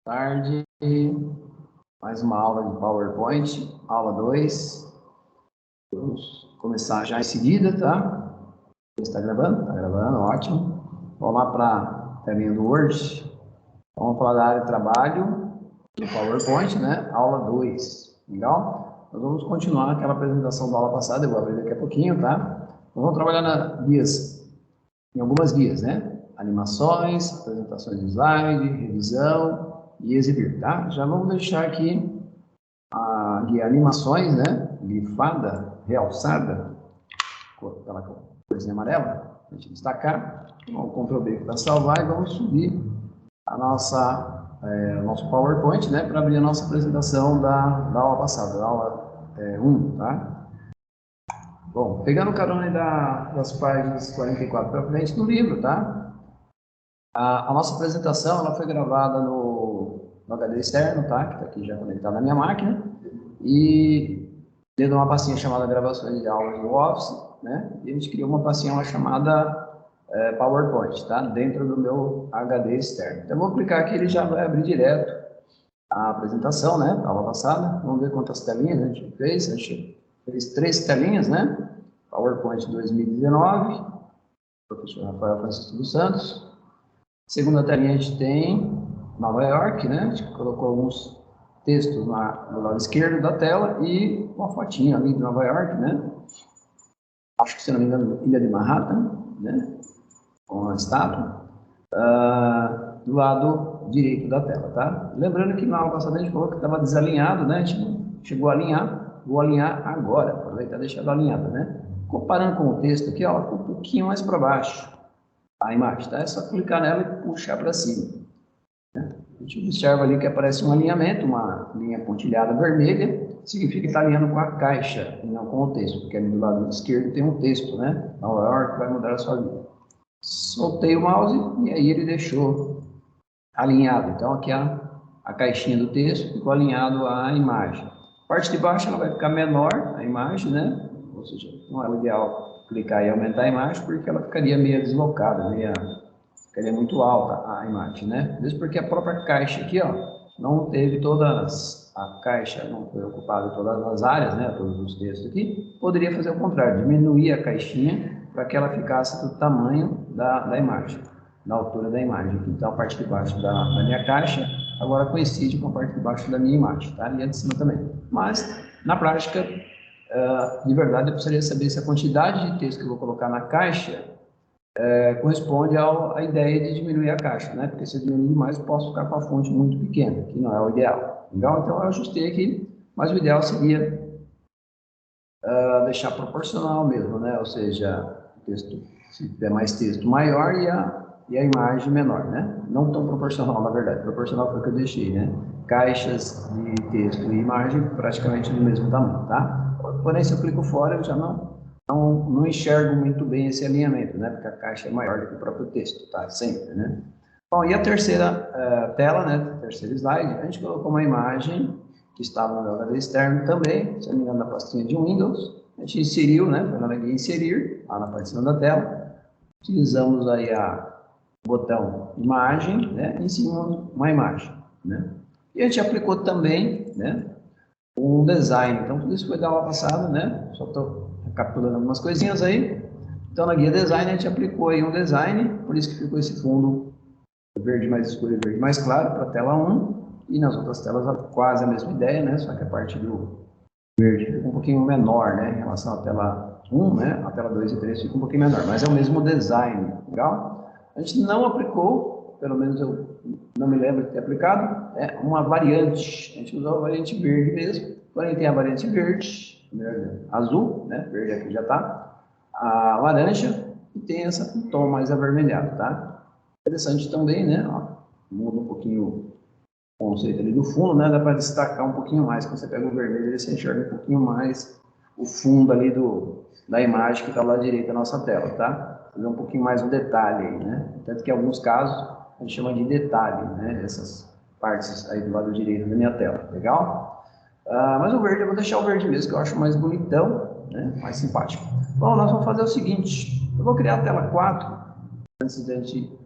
Tarde, mais uma aula de PowerPoint, aula 2. Vamos começar já em seguida, tá? Está gravando? Está gravando, ótimo. Vamos lá para a telinha do Word. Vamos falar da área de trabalho do PowerPoint, né? Aula 2, legal? Nós vamos continuar aquela apresentação da aula passada, eu vou abrir daqui a pouquinho, tá? Nós vamos trabalhar em algumas guias, né? Animações, apresentações de slide, revisão e exibir, tá? Já vamos deixar aqui a guia animações, né? Grifada, realçada, aquela coisinha amarela, a gente destacar. Vamos Ctrl B para salvar e vamos subir a o nosso PowerPoint, né? Para abrir a nossa apresentação da aula passada, da aula 1, tá? Bom, pegando o carona das páginas 44 para frente do livro, tá? A nossa apresentação ela foi gravada no HD externo, tá? Que está aqui já conectado na minha máquina. E dentro de uma pastinha chamada gravações de aulas do Office, né? E a gente criou uma pastinha chamada PowerPoint, tá? Dentro do meu HD externo. Então, eu vou clicar aqui, ele já vai abrir direto a apresentação, né? Da aula passada. Vamos ver quantas telinhas a gente fez. A gente fez 3 telinhas, né? PowerPoint 2019, professor Rafael Francisco dos Santos. Segunda telinha a gente tem Nova York, né? A gente colocou alguns textos no lado esquerdo da tela e uma fotinha ali de Nova York, né? Acho que, se não me engano, Ilha de Manhattan, né? Com a estátua. Do lado direito da tela, tá? Lembrando que na aula passada a gente falou que estava desalinhado, né? A gente não chegou a alinhar, vou alinhar agora, aproveitar e deixar ela alinhada, né? Comparando com o texto aqui, ó, ela ficou um pouquinho mais para baixo a imagem, tá? É só clicar nela e puxar para cima. Né? A gente observa ali que aparece um alinhamento, uma linha pontilhada vermelha, significa que está alinhando com a caixa e não com o texto, porque ali do lado esquerdo tem um texto, né? Nova York vai mudar a sua vida. Soltei o mouse e aí ele deixou alinhado. Então aqui a caixinha do texto ficou alinhado à imagem. A parte de baixo ela vai ficar menor, a imagem, né? Ou seja, não é o ideal clicar e aumentar a imagem, porque ela ficaria meio deslocada, ficaria muito alta a imagem, né? Isso porque a própria caixa aqui, ó, não teve a caixa não foi ocupada todas as áreas, né? Todos os textos aqui. Poderia fazer o contrário, diminuir a caixinha para que ela ficasse do tamanho da imagem, na altura da imagem. Então, a parte de baixo da minha caixa agora coincide com a parte de baixo da minha imagem, tá? E a de cima também. Mas, na prática, de verdade, eu precisaria saber se a quantidade de texto que eu vou colocar na caixa corresponde à ideia de diminuir a caixa, né? Porque se eu diminuir mais, eu posso ficar com a fonte muito pequena, que não é o ideal. Legal? Então, eu ajustei aqui, mas o ideal seria deixar proporcional mesmo, né? Ou seja, texto, se tiver mais texto maior e a imagem menor, né? Não tão proporcional, na verdade. Proporcional foi o que eu deixei, né? Caixas de texto e imagem praticamente do mesmo tamanho, tá? Porém, se eu clico fora, eu já não enxergo muito bem esse alinhamento, né? Porque a caixa é maior do que o próprio texto, tá? Sempre, né? Bom, e a terceira tela, né? Terceiro slide, a gente colocou uma imagem que estava no meu HD externo também, se não me engano, na pastinha de Windows. A gente inseriu, né? Foi na inserir, lá na parte de cima da tela. Utilizamos aí o botão imagem, né? E inserimos uma imagem, né? E a gente aplicou também, né? Um design. Então, tudo isso foi da aula passada, né? Só estou recapitulando algumas coisinhas aí. Então, na guia design, a gente aplicou aí um design, por isso que ficou esse fundo verde mais escuro e verde mais claro para a tela 1. E nas outras telas quase a mesma ideia, né? Só que a parte do verde fica um pouquinho menor, né? Em relação à tela 1, né? A tela 2 e 3 fica um pouquinho menor, mas é o mesmo design, legal? A gente não aplicou, pelo menos eu não me lembro de ter aplicado, uma variante. A gente usou a variante verde mesmo, porém tem a variante verde, azul, né? Verde aqui já tá, a laranja e tem essa tom mais avermelhado, tá? Interessante também, né? Ó, muda um pouquinho o conceito ali do fundo, né? Dá para destacar um pouquinho mais. Quando você pega o vermelho, você enxerga um pouquinho mais o fundo ali da imagem que está lá à direita da nossa tela, tá? Fazer um pouquinho mais o detalhe aí, né? Tanto que em alguns casos a gente chama de detalhe, né? Essas partes aí do lado direito da minha tela, legal? Mas o verde, eu vou deixar o verde mesmo, que eu acho mais bonitão, né? Mais simpático. Bom, nós vamos fazer o seguinte, eu vou criar a tela 4, antes de a gente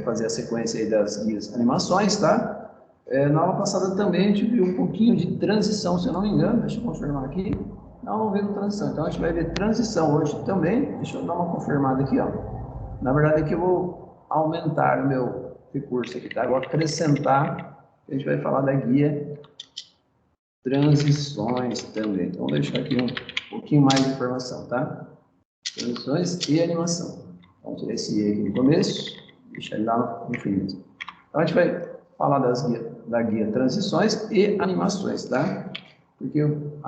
fazer a sequência aí das guias animações, tá? Na aula passada também a gente viu um pouquinho de transição, se eu não me engano, deixa eu confirmar aqui. Não vimos transição, então a gente vai ver transição hoje também. Deixa eu dar uma confirmada aqui, ó. Na verdade aqui eu vou aumentar o meu recurso aqui, tá? Eu vou acrescentar, a gente vai falar da guia transições também. Então vou deixar aqui um pouquinho mais de informação, tá? Transições e animação. Vamos tirar esse E aqui no começo, deixar ele lá no fim mesmo. Então a gente vai falar da guia transições e animações, tá? Porque eu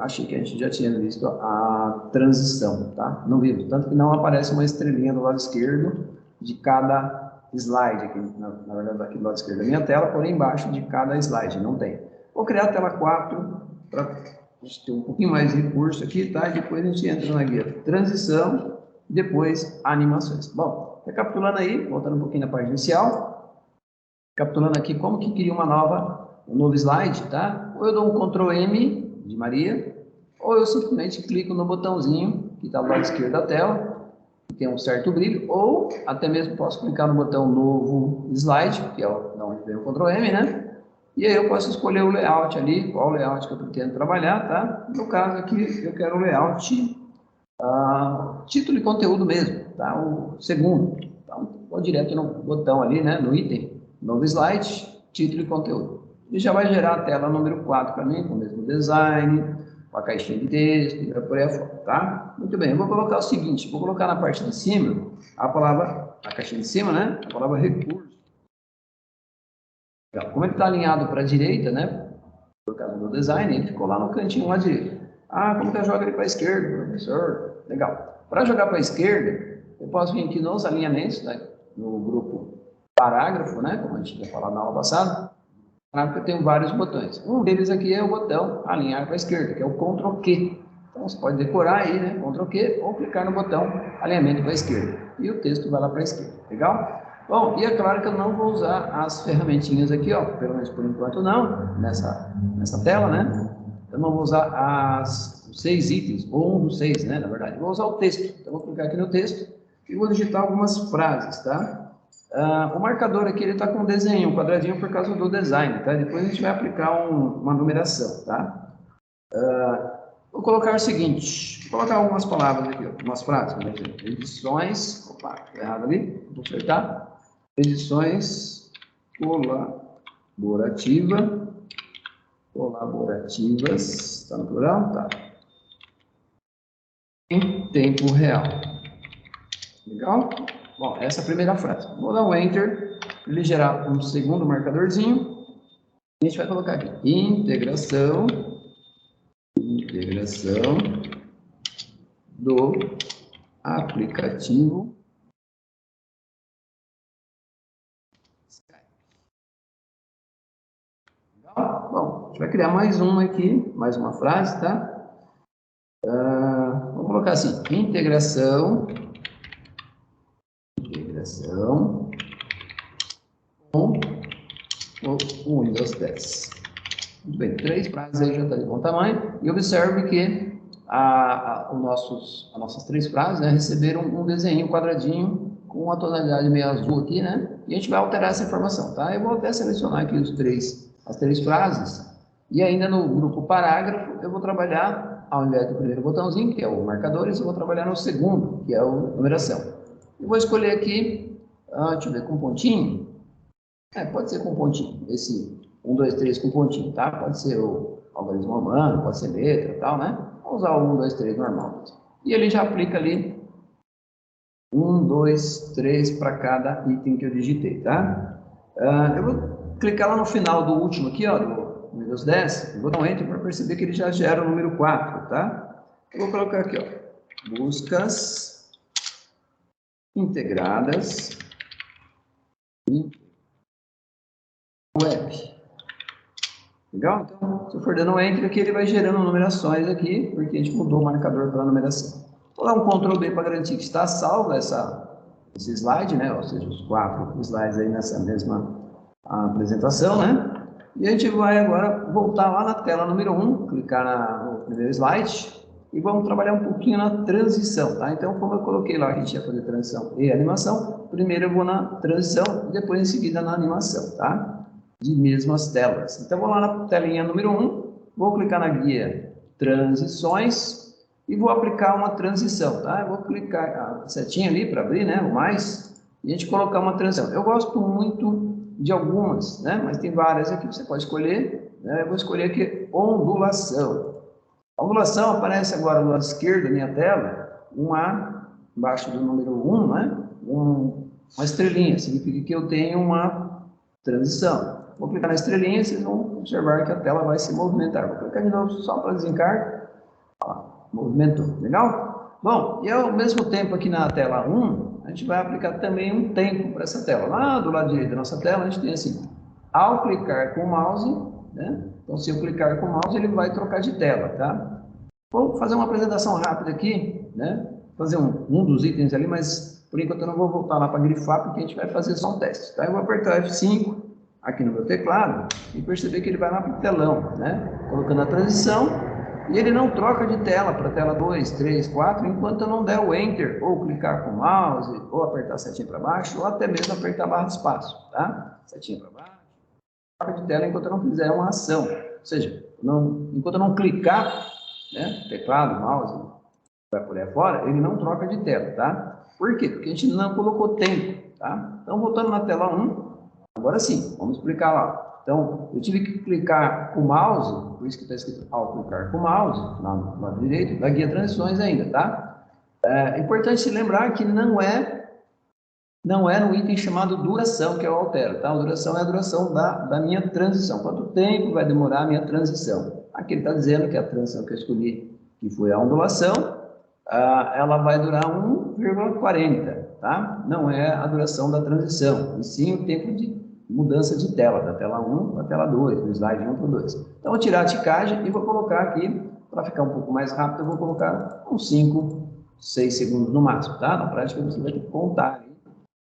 achei que a gente já tinha visto a transição, tá? Não vimos, tanto que não aparece uma estrelinha do lado esquerdo de cada slide, aqui, na verdade aqui do lado esquerdo da minha tela, porém embaixo de cada slide, não tem. Vou criar a tela 4 para a gente ter um pouquinho mais de recurso aqui, tá? E depois a gente entra na guia transição, depois animações. Bom, recapitulando aí, voltando um pouquinho na parte inicial, capturando aqui como que cria um novo slide, tá? Ou eu dou um Ctrl M de Maria, ou eu simplesmente clico no botãozinho que está do lado esquerdo da tela, que tem um certo brilho, ou até mesmo posso clicar no botão novo slide, que é da onde vem o Ctrl M, né? E aí eu posso escolher o layout ali, qual layout que eu pretendo trabalhar, tá? No caso aqui, eu quero o layout título e conteúdo mesmo, tá? O segundo. Então, vou direto no botão ali, né? No item, novo slide, título e conteúdo. E já vai gerar a tela número 4 para mim, com o mesmo design, com a caixinha de texto, e por aí afora, tá? Muito bem, eu vou colocar o seguinte, vou colocar na parte de cima a caixinha de cima, né? A palavra recurso. Como ele está alinhado para a direita, né? Por causa do design, ele ficou lá no cantinho à direita. Ah, como que eu jogo ele para a esquerda, professor? Legal. Para jogar para a esquerda, eu posso vir aqui nos alinhamentos, né? No grupo parágrafo, né? Como a gente tinha falado na aula passada. Eu tenho vários botões. Um deles aqui é o botão alinhar para a esquerda, que é o Ctrl Q. Então você pode decorar aí, né? Ctrl Q ou clicar no botão alinhamento para a esquerda. E o texto vai lá para a esquerda. Legal? Bom, e é claro que eu não vou usar as ferramentinhas aqui, ó, pelo menos por enquanto não, nessa tela, né? Eu não vou usar os 6 itens, ou um dos 6, né, na verdade. Eu vou usar o texto. Então, eu vou clicar aqui no texto e vou digitar algumas frases, tá? O marcador aqui, ele está com um desenho, um quadradinho por causa do design, tá? Depois a gente vai aplicar uma numeração, tá? Vou colocar o seguinte, vou colocar algumas palavras aqui, algumas frases, por exemplo, edições, opa, tá errado ali, vou acertar, edições colaborativas, está no plural? Tá. Em tempo real. Legal? Bom, essa é a primeira frase. Vou dar um Enter, para ele gerar um segundo marcadorzinho. A gente vai colocar aqui, integração do aplicativo Skype. Legal? Bom, a gente vai criar mais uma aqui, mais uma frase, tá? Vamos colocar assim, integração com o Windows 10. Muito bem, 3 frases aí já está de bom tamanho. E observe que as nossas 3 frases, né, receberam um desenho, um quadradinho, com uma tonalidade meio azul aqui, né? E a gente vai alterar essa informação, tá? Eu vou até selecionar aqui as 3 frases. E ainda no grupo parágrafo, eu vou trabalhar, ao invés do primeiro botãozinho, que é o marcadores, eu vou trabalhar no segundo, que é o numeração. Eu vou escolher aqui, deixa eu ver, com pontinho. Pode ser com pontinho, esse 1, 2, 3 com pontinho, tá? Pode ser o algarismo romano, pode ser letra e tal, né? Vamos usar o 1, 2, 3 normal. E ele já aplica ali 1, 2, 3 para cada item que eu digitei, tá? Eu vou clicar lá no final do último aqui, ó, do Windows 10, eu vou dar um Enter para perceber que ele já gera o número 4, tá? Eu vou colocar aqui, ó, buscas integradas web. Legal? Então, se eu for dando Enter aqui, ele vai gerando numerações aqui, porque a gente mudou o marcador para a numeração. Vou dar um Ctrl B para garantir que está salvo esse slide, né? Ou seja, os 4 slides aí nessa mesma apresentação, né? E a gente vai agora voltar lá na tela número 1, clicar no primeiro slide, e vamos trabalhar um pouquinho na transição, tá? Então, como eu coloquei lá que a gente ia fazer transição e animação, primeiro eu vou na transição e depois em seguida na animação, tá? de mesmas telas. Então, vou lá na telinha número 1, vou clicar na guia Transições e vou aplicar uma transição, tá? Eu vou clicar a setinha ali para abrir, né, o mais, e a gente colocar uma transição. Eu gosto muito de algumas, né, mas tem várias aqui que você pode escolher, né? Eu vou escolher aqui ondulação. A ondulação aparece agora do lado esquerdo da minha tela, embaixo do número 1, né? Uma estrelinha, significa que eu tenho uma transição. Vou clicar na estrelinha e vocês vão observar que a tela vai se movimentar. Vou clicar de novo só para desencargo. Movimentou, legal? Bom, e ao mesmo tempo aqui na tela 1, a gente vai aplicar também um tempo para essa tela. Lá do lado direito da nossa tela, a gente tem assim, ao clicar com o mouse, né? Então, se eu clicar com o mouse, ele vai trocar de tela, tá? Vou fazer uma apresentação rápida aqui, né? Fazer um dos itens ali, mas por enquanto eu não vou voltar lá para grifar, porque a gente vai fazer só um teste, tá? Eu vou apertar F5 aqui no meu teclado e perceber que ele vai lá para o telão, né? Colocando a transição, e ele não troca de tela para tela 2, 3, 4, enquanto eu não der o Enter, ou clicar com o mouse, ou apertar a setinha para baixo, ou até mesmo apertar a barra de espaço, tá? Setinha para baixo, troca de tela enquanto eu não fizer uma ação, ou seja, enquanto eu não clicar, né, teclado, mouse, vai por aí fora, ele não troca de tela, tá? Por quê? Porque a gente não colocou tempo, tá? Então, voltando na tela 1, agora sim, vamos explicar lá. Então, eu tive que clicar com o mouse, por isso que está escrito ao clicar com o mouse, no lado direito, da guia transições ainda, tá? É importante se lembrar que não é no item chamado duração que eu altero, tá? A duração é a duração da minha transição. Quanto tempo vai demorar a minha transição? Aqui ele está dizendo que a transição que eu escolhi, que foi a ondulação, ela vai durar 1,40, tá? Não é a duração da transição, e sim o tempo de mudança de tela, da tela 1 para a tela 2, do slide 1 para o 2. Então, vou tirar a ticagem e vou colocar aqui, para ficar um pouco mais rápido, eu vou colocar uns 5, 6 segundos no máximo, tá? Na prática, você vai ter que contar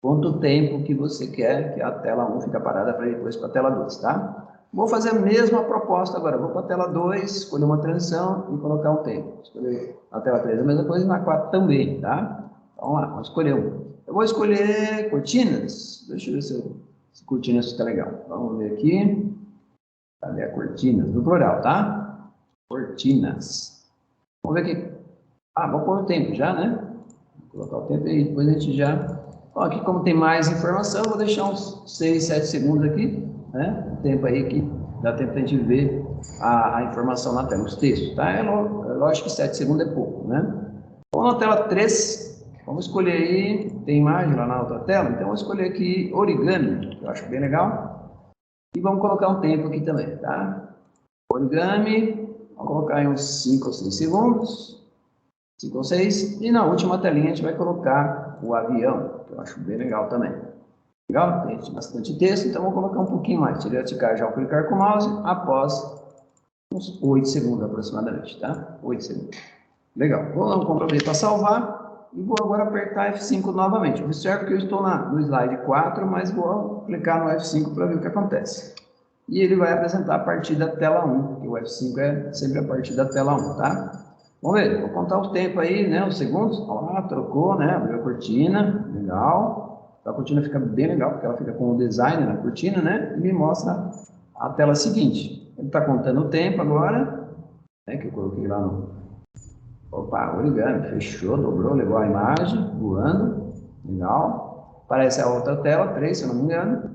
quanto tempo que você quer que a tela 1 fique parada para depois para a tela 2, tá? Vou fazer a mesma proposta agora. Vou para a tela 2, escolher uma transição e colocar um tempo. Escolher a tela 3, a mesma coisa, e na 4 também, tá? Então, vamos lá, vamos escolher um. Eu vou escolher cortinas. Deixa eu ver se cortinas fica legal. Vamos ver aqui. Cadê a cortinas? No plural, tá? Cortinas. Vamos ver aqui. Vou pôr o tempo já, né? Vou colocar o tempo aí, depois a gente já... Bom, aqui como tem mais informação, eu vou deixar uns 6, 7 segundos aqui, né? O tempo aí que dá tempo para a gente ver a informação na tela, os textos, tá? É lógico que 7 segundos é pouco, né? Vamos na tela 3, vamos escolher aí, tem imagem lá na outra tela, então vamos escolher aqui origami, que eu acho bem legal. E vamos colocar um tempo aqui também, tá? Origami, vamos colocar aí uns 5 ou 6 segundos. 5 ou 6, e na última telinha a gente vai colocar o avião, que eu acho bem legal também. Legal? Tem bastante texto, então vou colocar um pouquinho mais. Tirei a ticagem ao clicar com o mouse, após uns 8 segundos aproximadamente, tá? 8 segundos. Legal. Vou comprometer para salvar e vou agora apertar F5 novamente. Observe que eu estou no slide 4, mas vou clicar no F5 para ver o que acontece. E ele vai apresentar a partir da tela 1, porque o F5 é sempre a partir da tela 1, tá? Vamos ver, vou contar o tempo aí, né, os segundos. Olha lá, trocou, né, abriu a cortina, legal. A cortina fica bem legal, porque ela fica com o design na cortina, né, e me mostra a tela seguinte. Ele está contando o tempo agora, né, que eu coloquei lá no... Opa, origami, fechou, dobrou, levou a imagem, voando, legal. Aparece a outra tela, 3, se eu não me engano,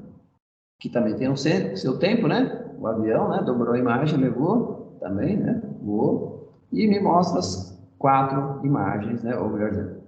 que também tem o seu tempo, né, o avião, né, dobrou a imagem, levou, também, né, voou. E me mostra as 4 imagens, né? Ou melhor dizendo,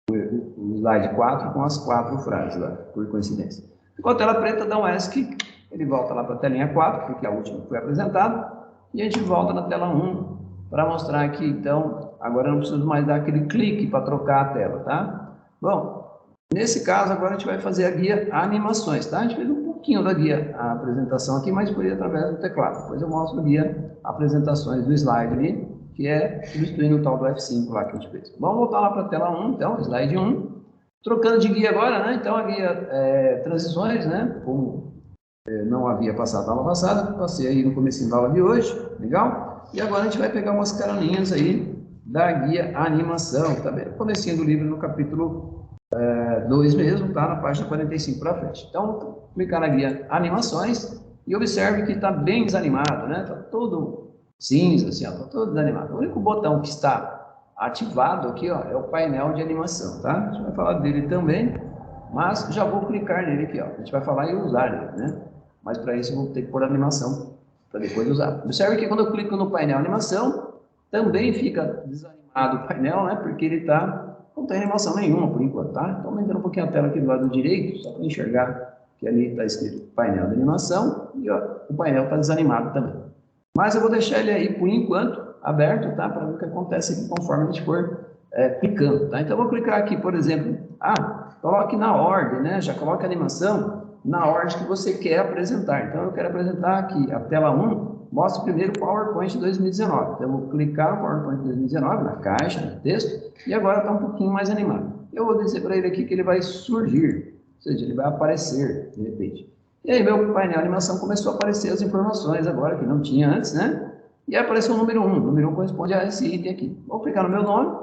o slide 4 com as 4 frases lá, por coincidência. Com a tela preta, dá um ESC, ele volta lá para a telinha 4, porque é a última que foi apresentada, e a gente volta na tela 1 para mostrar aqui, então, agora eu não preciso mais dar aquele clique para trocar a tela, tá? Bom, nesse caso, agora a gente vai fazer a guia animações, tá? A gente fez um pouquinho da guia a apresentação aqui, mas foi através do teclado. Depois eu mostro a guia apresentações do slide ali, que é substituindo o tal do F5 lá que a gente fez. Vamos voltar lá para a tela 1, então, slide 1. Trocando de guia agora, né? Então, a guia transições, né? Como não havia passado na aula passada, passei aí no comecinho da aula de hoje, legal? E agora a gente vai pegar umas caroninhas aí da guia animação, tá bem? No comecinho do livro, no capítulo 2 mesmo, tá? Na página 45 para frente. Então, clicar na guia animações E observe que está bem desanimado, né? Está todo cinza, assim, está todo desanimado. O único botão que está ativado aqui, ó, é o painel de animação, tá? A gente vai falar dele também, mas já vou clicar nele aqui, ó. A gente vai falar em usar ele, né? Mas para isso eu vou ter que pôr a animação para depois usar. Observe que quando eu clico no painel animação, também fica desanimado o painel, né? Porque ele não tem animação nenhuma por enquanto, tá? Então, aumentando um pouquinho a tela aqui do lado direito, só para enxergar que ali está escrito painel de animação e ó, o painel está desanimado também. Mas eu vou deixar ele aí por enquanto aberto, tá? Para ver o que acontece aqui conforme a gente for clicando, tá? Então, eu vou clicar aqui, por exemplo, coloque na ordem, né? Já coloque a animação na ordem que você quer apresentar. Então, eu quero apresentar aqui a tela 1, mostra primeiro o PowerPoint 2019. Então, eu vou clicar no PowerPoint 2019, na caixa, no texto, e agora está um pouquinho mais animado. Eu vou dizer para ele aqui que ele vai surgir, ou seja, ele vai aparecer, de repente. E aí, meu painel de animação começou a aparecer as informações agora, que não tinha antes, né? E apareceu o número 1. O número 1 corresponde a esse item aqui. Vou clicar no meu nome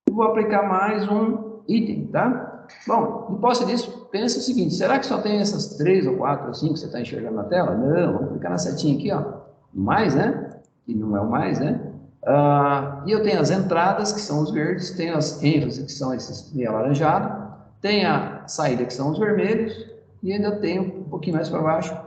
e vou aplicar mais um item, tá? Bom, de posse disso, pensa o seguinte, será que só tem essas 3 ou 4 ou 5 que você está enxergando na tela? Não, vamos clicar na setinha aqui, ó, mais, né? Que não é o mais, né? E eu tenho as entradas, que são os verdes, tenho as ênfases, que são esses meio alaranjados, tem a saída, que são os vermelhos, e ainda tenho, um pouquinho mais para baixo,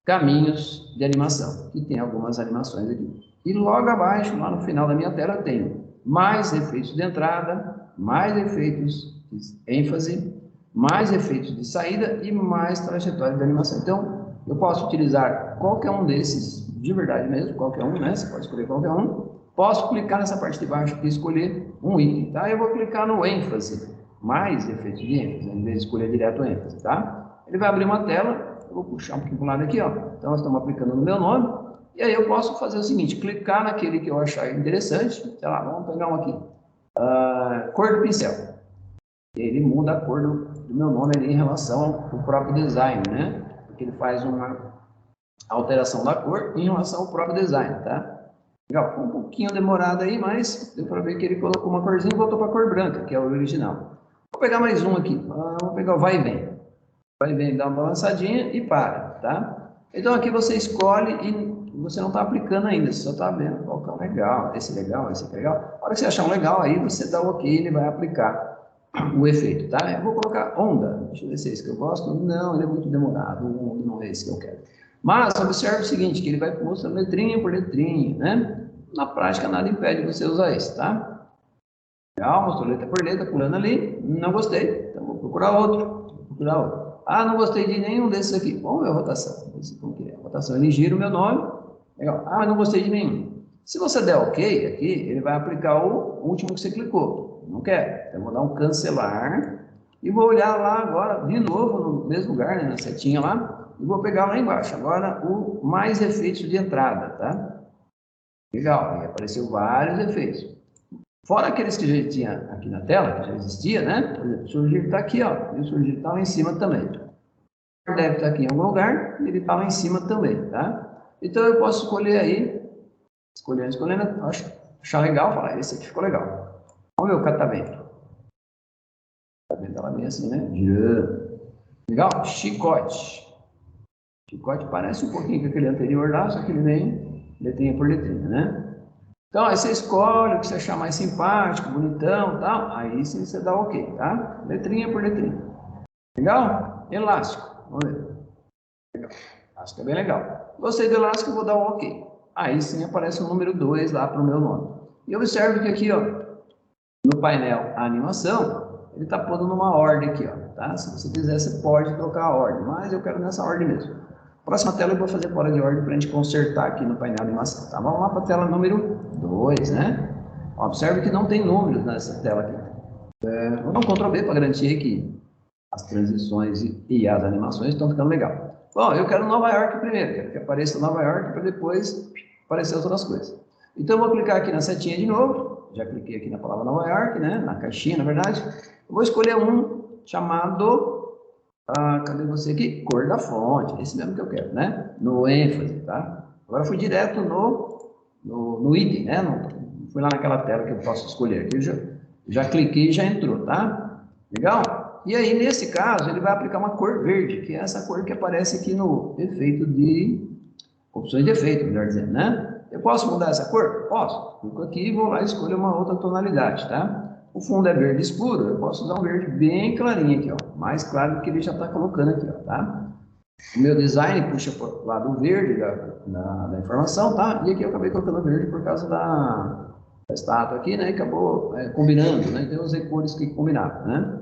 caminhos de animação, que tem algumas animações aqui. E logo abaixo, lá no final da minha tela, eu tenho mais efeitos de entrada, mais efeitos de ênfase, mais efeitos de saída e mais trajetória de animação. Então, eu posso utilizar qualquer um desses, de verdade mesmo, qualquer um, né? Você pode escolher qualquer um. Posso clicar nessa parte de baixo e escolher um item, tá? Eu vou clicar no ênfase, mais efeitos de ênfase, em vez de escolher direto o ênfase, tá? Ele vai abrir uma tela, eu vou puxar um pouquinho para o lado aqui, ó. Então, nós estamos aplicando no meu nome. E aí eu posso fazer o seguinte, clicar naquele que eu achar interessante, sei lá, vamos pegar um aqui, cor do pincel. E ele muda a cor do meu nome ali em relação ao próprio design, né? Porque ele faz uma alteração da cor em relação ao próprio design, tá? Legal, ficou um pouquinho demorado aí, mas deu para ver que ele colocou uma corzinha e voltou para a cor branca, que é o original. Vou pegar mais um aqui, vou pegar o vai e vem. Vai e vem, dá uma balançadinha e para, tá? Então aqui você escolhe e você não está aplicando ainda, você só está vendo qual que é o legal, esse aqui é legal. A hora que você achar um legal, aí você dá o ok, ele vai aplicar o efeito, tá? Eu vou colocar onda, deixa eu ver se é esse que eu gosto. Não, ele é muito demorado, não é esse que eu quero. Mas observe o seguinte, que ele vai mostrando letrinha por letrinha, né? Na prática, nada impede você usar esse, tá? Legal, mostrou letra por letra, pulando ali, não gostei, então vou procurar outro, não gostei de nenhum desses aqui. Vamos ver a rotação, como que é. A rotação, ele gira o meu nome, legal. Mas não gostei de nenhum. Se você der ok aqui, ele vai aplicar o último que você clicou. Não quer. Então, eu vou dar um cancelar e vou olhar lá agora, de novo, no mesmo lugar, né, na setinha lá, e vou pegar lá embaixo. Agora, o mais efeitos de entrada, tá? Legal, aí apareceu vários efeitos. Fora aqueles que já tinha aqui na tela, que já existia, né? Por exemplo, o surgir está aqui, ó, e o surgir está lá em cima também. Deve estar aqui em algum lugar, e ele está lá em cima também, tá? Então, eu posso escolher aí, escolhendo, achar legal, falar, esse aqui ficou legal. Vamos ver o catavento. O catavento ela vem assim, né? Girando. Legal? Chicote. Chicote parece um pouquinho com aquele anterior lá, só que ele vem letrinha por letrinha, né? Então, aí você escolhe o que você achar mais simpático, bonitão e tal, aí sim você dá ok, tá? Letrinha por letrinha. Legal? Elástico. Vamos ver. Legal. Elástico é bem legal. Gostei do elástico, vou dar um ok. Aí sim aparece o número 2 lá para o meu nome. E observe que aqui, ó, no painel a animação, ele está pondo numa ordem aqui, ó, tá? Se você quiser, você pode trocar a ordem, mas eu quero nessa ordem mesmo. Próxima tela eu vou fazer fora de ordem para a gente consertar aqui no painel de animação, tá? Vamos lá para a tela número 2, né? Observe que não tem números nessa tela aqui. Vou dar um Ctrl B para garantir que as transições e as animações estão ficando legal. Bom, eu quero Nova York primeiro, quero que apareça Nova York para depois aparecer as outras coisas. Então eu vou clicar aqui na setinha de novo, já cliquei aqui na palavra Nova York, né? Na caixinha, na verdade. Eu vou escolher um chamado... cadê você aqui? Cor da fonte, esse mesmo que eu quero, né? No ênfase, tá? Agora fui direto no item, né? Não fui lá naquela tela que eu posso escolher aqui, já cliquei e já entrou, tá? Legal? E aí, nesse caso, ele vai aplicar uma cor verde, que é essa cor que aparece aqui no efeito de... opções de efeito, melhor dizendo, né? Eu posso mudar essa cor? Posso. Clico aqui e vou lá e escolho uma outra tonalidade, tá? O fundo é verde escuro, eu posso usar um verde bem clarinho aqui, ó. Mais claro do que ele já está colocando aqui, ó, tá? O meu design puxa para o lado verde da informação, tá? E aqui eu acabei colocando verde por causa da estátua aqui, né? E acabou combinando, né? Então eu usei cores que combinavam, né?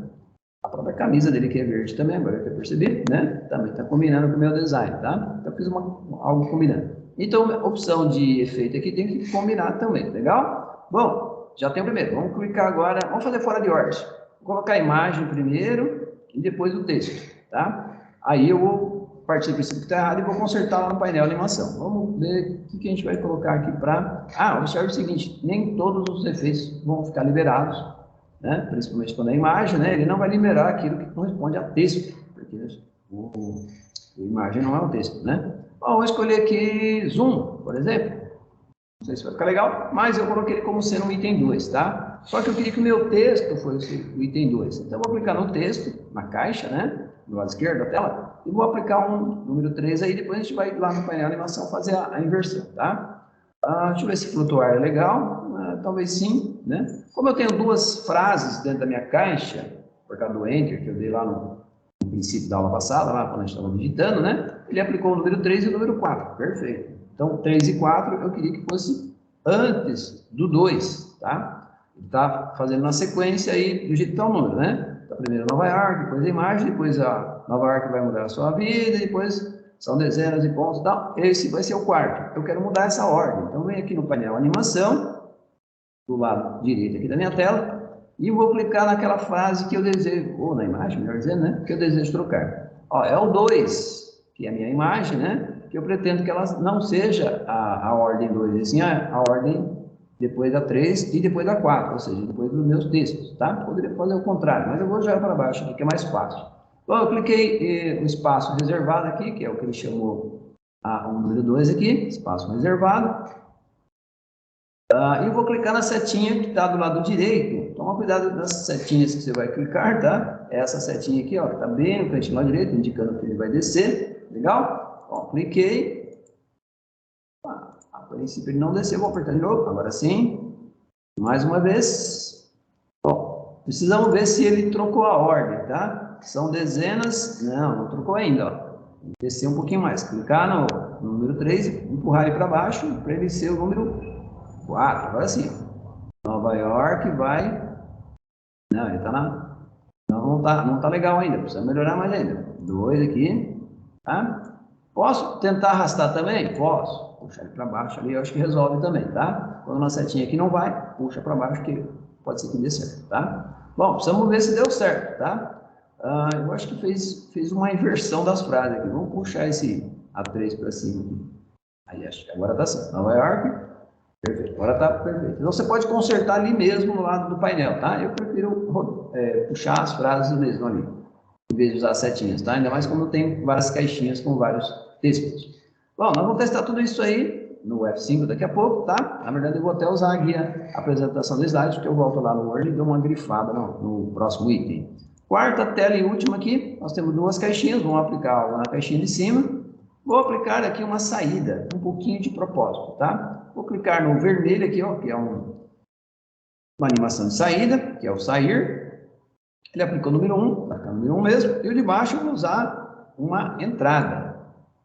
A própria camisa dele que é verde também, agora que eu percebi, né? Também está combinando com o meu design, tá? Então eu fiz algo combinando. Então a opção de efeito aqui tem que combinar também, legal? Bom, já tem o primeiro. Vamos clicar agora, vamos fazer fora de ordem. Vou colocar a imagem primeiro e depois o texto, tá? Aí eu vou partir do princípio que está errado e vou consertar lá no painel animação. Vamos ver o que a gente vai colocar aqui para... observe o seguinte, nem todos os efeitos vão ficar liberados, né? Principalmente quando é imagem, né? Ele não vai liberar aquilo que corresponde a texto, porque a imagem não é um texto, né? Bom, vou escolher aqui zoom, por exemplo. Não sei se vai ficar legal, mas eu coloquei ele como sendo o item 2, tá? Só que eu queria que o meu texto fosse o item 2. Então, eu vou clicar no texto, na caixa, né? Do lado esquerdo da tela, e vou aplicar um número 3 aí, depois a gente vai lá no painel de animação fazer a inversão, tá? Deixa eu ver se flutuar é legal, talvez sim, né? Como eu tenho duas frases dentro da minha caixa, por causa do Enter, que eu dei lá no princípio da aula passada, lá quando a gente estava digitando, né? Ele aplicou o número 3 e o número 4, perfeito. Então, 3 e 4 eu queria que fosse antes do 2, tá? Ele está fazendo uma sequência aí do jeito que está o número, né? Então, primeiro Nova York, depois a imagem, depois a Nova York vai mudar a sua vida, depois são dezenas de pontos e tal. Esse vai ser o quarto. Eu quero mudar essa ordem. Então, venho aqui no painel animação, do lado direito aqui da minha tela, e vou clicar naquela frase que eu desejo, ou na imagem, melhor dizendo, né? Que eu desejo trocar. Ó, é o 2, que é a minha imagem, né? Que eu pretendo que ela não seja a ordem 2, assim, a ordem depois da 3 e depois da 4, ou seja, depois dos meus textos, tá? Poderia fazer o contrário, mas eu vou jogar para baixo aqui, que é mais fácil. Bom, eu cliquei no espaço reservado aqui, que é o que ele chamou o número 2 aqui, espaço reservado. E vou clicar na setinha que está do lado direito. Toma cuidado das setinhas que você vai clicar, tá? Essa setinha aqui, ó, que está bem no cantinho lá direito, indicando que ele vai descer. Legal? Ó, cliquei. A princípio ele não desceu, vou apertar de novo. Agora sim. Mais uma vez. Bom, precisamos ver se ele trocou a ordem, tá? São dezenas. Não trocou ainda, ó. Descer um pouquinho mais. Clicar no número 3, empurrar ele para baixo, para ele ser o número 4, agora sim. Nova York vai... Não, ele tá na... Não tá legal ainda, precisa melhorar mais ainda. 2 aqui, tá? Posso tentar arrastar também? Posso. Puxar ele para baixo ali, eu acho que resolve também, tá? Quando uma setinha aqui não vai, puxa para baixo que pode ser que dê certo, tá? Bom, precisamos ver se deu certo, tá? Eu acho que fez uma inversão das frases aqui. Vamos puxar esse A3 para cima aqui. Aí, acho que agora tá certo. Nova York... Perfeito, agora está perfeito. Então, você pode consertar ali mesmo no lado do painel, tá? Eu prefiro puxar as frases mesmo ali, em vez de usar setinhas, tá? Ainda mais quando tem várias caixinhas com vários textos. Bom, nós vamos testar tudo isso aí no F5 daqui a pouco, tá? Na verdade, eu vou até usar a guia apresentação do slide, porque eu volto lá no Word e dou uma grifada no próximo item. Quarta tela e última aqui, nós temos duas caixinhas, vamos aplicar algo na caixinha de cima. Vou aplicar aqui uma saída, um pouquinho de propósito, tá? Vou clicar no vermelho aqui, ó, que é uma animação de saída, que é o sair. Ele aplicou o número 1, vai ficar o número 1 mesmo. E o de baixo eu vou usar uma entrada.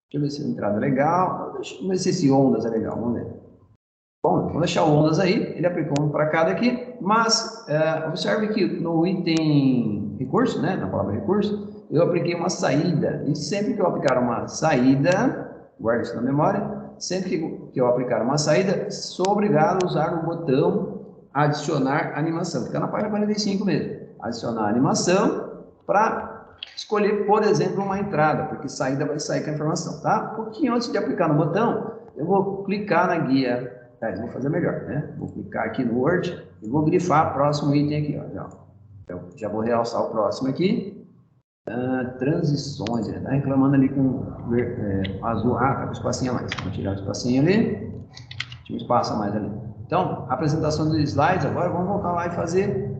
Deixa eu ver se a entrada é legal. Vamos ver se esse ondas é legal, vamos ver. Bom, vou deixar o ondas aí. Ele aplicou um para cada aqui, mas observe que no item recurso, né, na palavra recurso, eu apliquei uma saída. E sempre que eu aplicar uma saída, guarde isso na memória, sempre que eu aplicar uma saída, sou obrigado a usar o botão adicionar animação. Fica na página 45 mesmo. Adicionar animação para escolher, por exemplo, uma entrada, porque saída vai sair com a informação, tá? Um pouquinho antes de aplicar no botão, eu vou clicar na guia. Vou fazer melhor, né? Vou clicar aqui no Word e vou grifar o próximo item aqui, ó. Então, já vou realçar o próximo aqui. Transições, ele está reclamando ali com azul, tá com espacinho a mais, vou tirar o espacinho ali, tinha um espaço a mais ali. Então, apresentação dos slides, agora vamos voltar lá e fazer,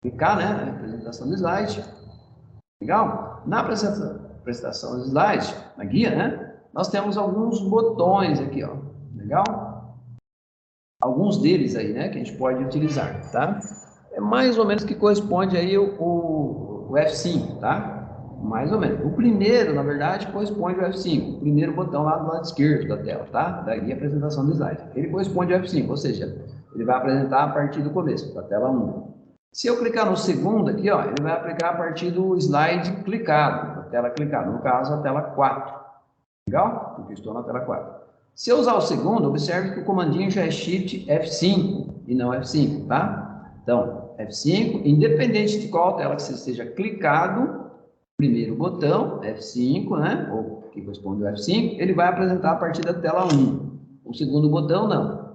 clicar, né, apresentação do slide, Legal? Na apresentação do slide, na guia, né? Nós temos alguns botões aqui, ó. Legal? Alguns deles aí, né? Que a gente pode utilizar, tá? É mais ou menos que corresponde aí o F5, tá? Mais ou menos. O primeiro, na verdade, corresponde ao F5. O primeiro botão lá do lado esquerdo da tela, tá? Da guia apresentação do slide. Ele corresponde ao F5, ou seja, ele vai apresentar a partir do começo, da tela 1. Se eu clicar no segundo aqui, ó, ele vai aplicar a partir do slide clicado, da tela clicada, no caso a tela 4. Legal? Porque eu estou na tela 4. Se eu usar o segundo, observe que o comandinho já é Shift F5 e não F5, tá? Então, F5, independente de qual tela que você esteja clicado, primeiro botão, F5, né? Ou que corresponde ao F5, ele vai apresentar a partir da tela 1. O segundo botão, não.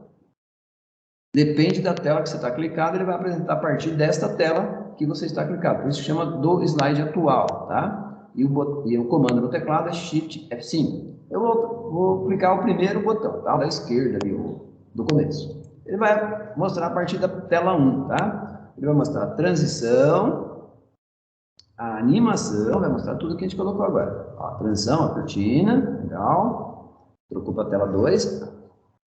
Depende da tela que você está clicado, ele vai apresentar a partir desta tela que você está clicado. Por isso chama do slide atual, tá? E o comando no teclado é Shift F5. Eu vou clicar o primeiro botão, tá? Da esquerda ali, do começo. Ele vai mostrar a partir da tela 1, tá? Ele vai mostrar a transição, a animação, vai mostrar tudo que a gente colocou agora. Ó, a transição, a cortina, legal. Trocou para a tela 2.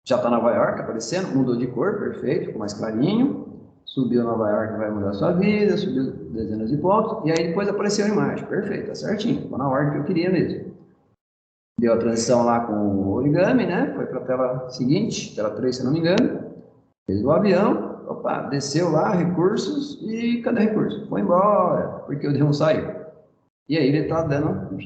Já está Nova York aparecendo, mudou de cor, perfeito, ficou mais clarinho. Subiu Nova York, vai mudar a sua vida, subiu dezenas de pontos, e aí depois apareceu a imagem, perfeito, tá certinho, ficou na ordem que eu queria mesmo. Deu a transição lá com o origami, né, foi para a tela seguinte, tela 3, se não me engano. Fez o avião, opa, desceu lá, recursos, e cadê recurso? Foi embora, porque o devo sair. E aí ele está dando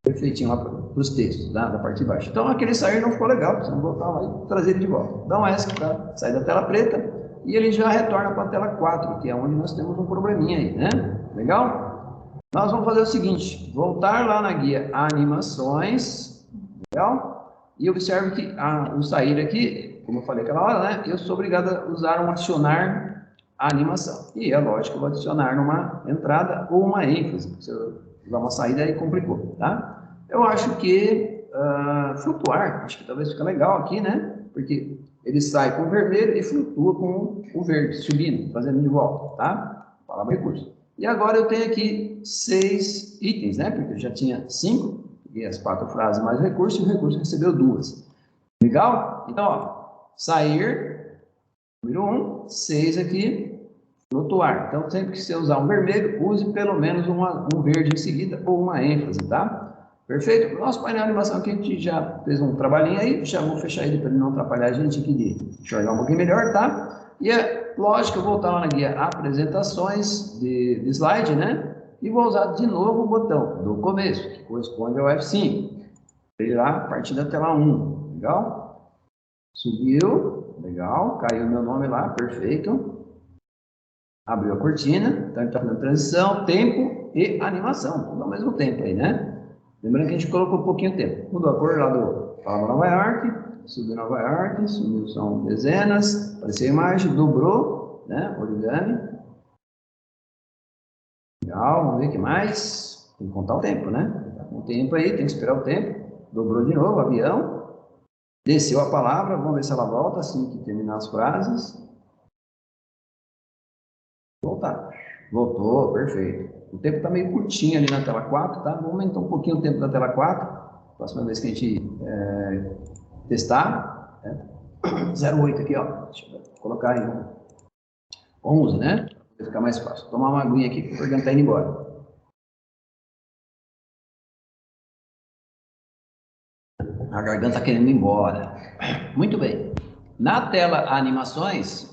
perfeitinho lá para os textos, da parte de baixo. Então aquele sair não ficou legal, precisamos voltar lá e trazer ele de volta. Dá um ESC para sair da tela preta e ele já retorna para a tela 4, que é onde nós temos um probleminha aí, né? Legal? Nós vamos fazer o seguinte, voltar lá na guia animações, legal? E observe que o sair aqui, como eu falei aquela hora, né? Eu sou obrigado a usar um adicionar a animação. E é lógico que eu vou adicionar numa entrada ou uma ênfase. Se eu usar uma saída aí complicou, tá? Eu acho que flutuar, acho que talvez fica legal aqui, né? Porque ele sai com o vermelho e flutua com o verde, subindo, fazendo de volta, tá? Palavra recurso. E agora eu tenho aqui 6 itens, né? Porque eu já tinha 5, e as 4 frases mais recurso, e o recurso recebeu 2. Legal? Então, ó, sair, número 1, 6 aqui, flutuar. Então, sempre que você usar um vermelho, use pelo menos um verde em seguida ou uma ênfase, tá? Perfeito? Nosso painel de animação aqui, a gente já fez um trabalhinho aí, já vou fechar ele para ele não atrapalhar a gente aqui de enxergar um pouquinho melhor, tá? E é lógico que eu vou voltar lá na guia apresentações de slide, né? E vou usar de novo o botão do começo, que corresponde ao F5. Ele lá a partir da tela 1, legal? Subiu, legal, caiu meu nome lá, perfeito. Abriu a cortina, então ele está fazendo transição, tempo e animação, tudo ao mesmo tempo aí, né? Lembrando que a gente colocou um pouquinho de tempo. Mudou a cor lá do palavra Nova York, subiu Nova York, subiu, são dezenas, apareceu a imagem, dobrou, né? Origami. Legal, vamos ver o que mais. Tem que contar o tempo, né? Tá com o tempo aí, tem que esperar o tempo. Dobrou de novo o avião. Desceu a palavra, vamos ver se ela volta assim que terminar as frases. Voltar. Voltou, perfeito. O tempo está meio curtinho ali na tela 4, tá? Vou aumentar um pouquinho o tempo da tela 4. Próxima vez que a gente testar. 0,8 aqui, ó. Deixa eu colocar aí 11, né? Para ficar mais fácil. Vou tomar uma aguinha aqui que o organo está indo embora. A garganta está querendo ir embora. Muito bem. Na tela animações,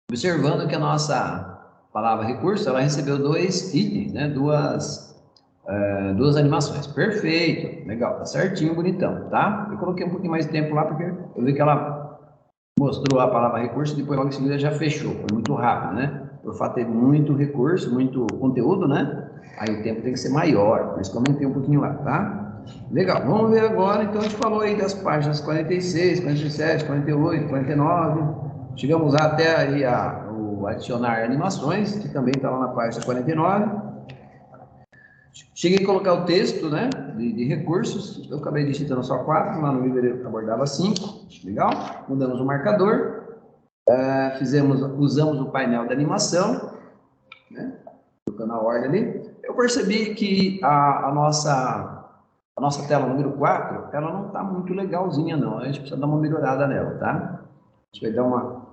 observando que a nossa palavra recurso, ela recebeu 2 itens, né? Duas animações. Perfeito, legal, tá certinho, bonitão, tá? Eu coloquei um pouquinho mais de tempo lá, porque eu vi que ela mostrou a palavra recurso e depois logo em seguida já fechou, foi muito rápido, né? Por fato de muito recurso, muito conteúdo, né? Aí o tempo tem que ser maior, por isso que eu aumentei um pouquinho lá, tá? Legal, vamos ver agora, então a gente falou aí das páginas 46, 47, 48, 49, chegamos até aí o adicionar animações, que também está lá na página 49. Cheguei a colocar o texto, né, de recursos, eu acabei digitando só 4, lá no livro eu abordava 5, legal? Mudamos o marcador, usamos o painel de animação, né, trocando a ordem ali, eu percebi que a nossa tela número 4, ela não está muito legalzinha, não. A gente precisa dar uma melhorada nela, tá? A gente vai dar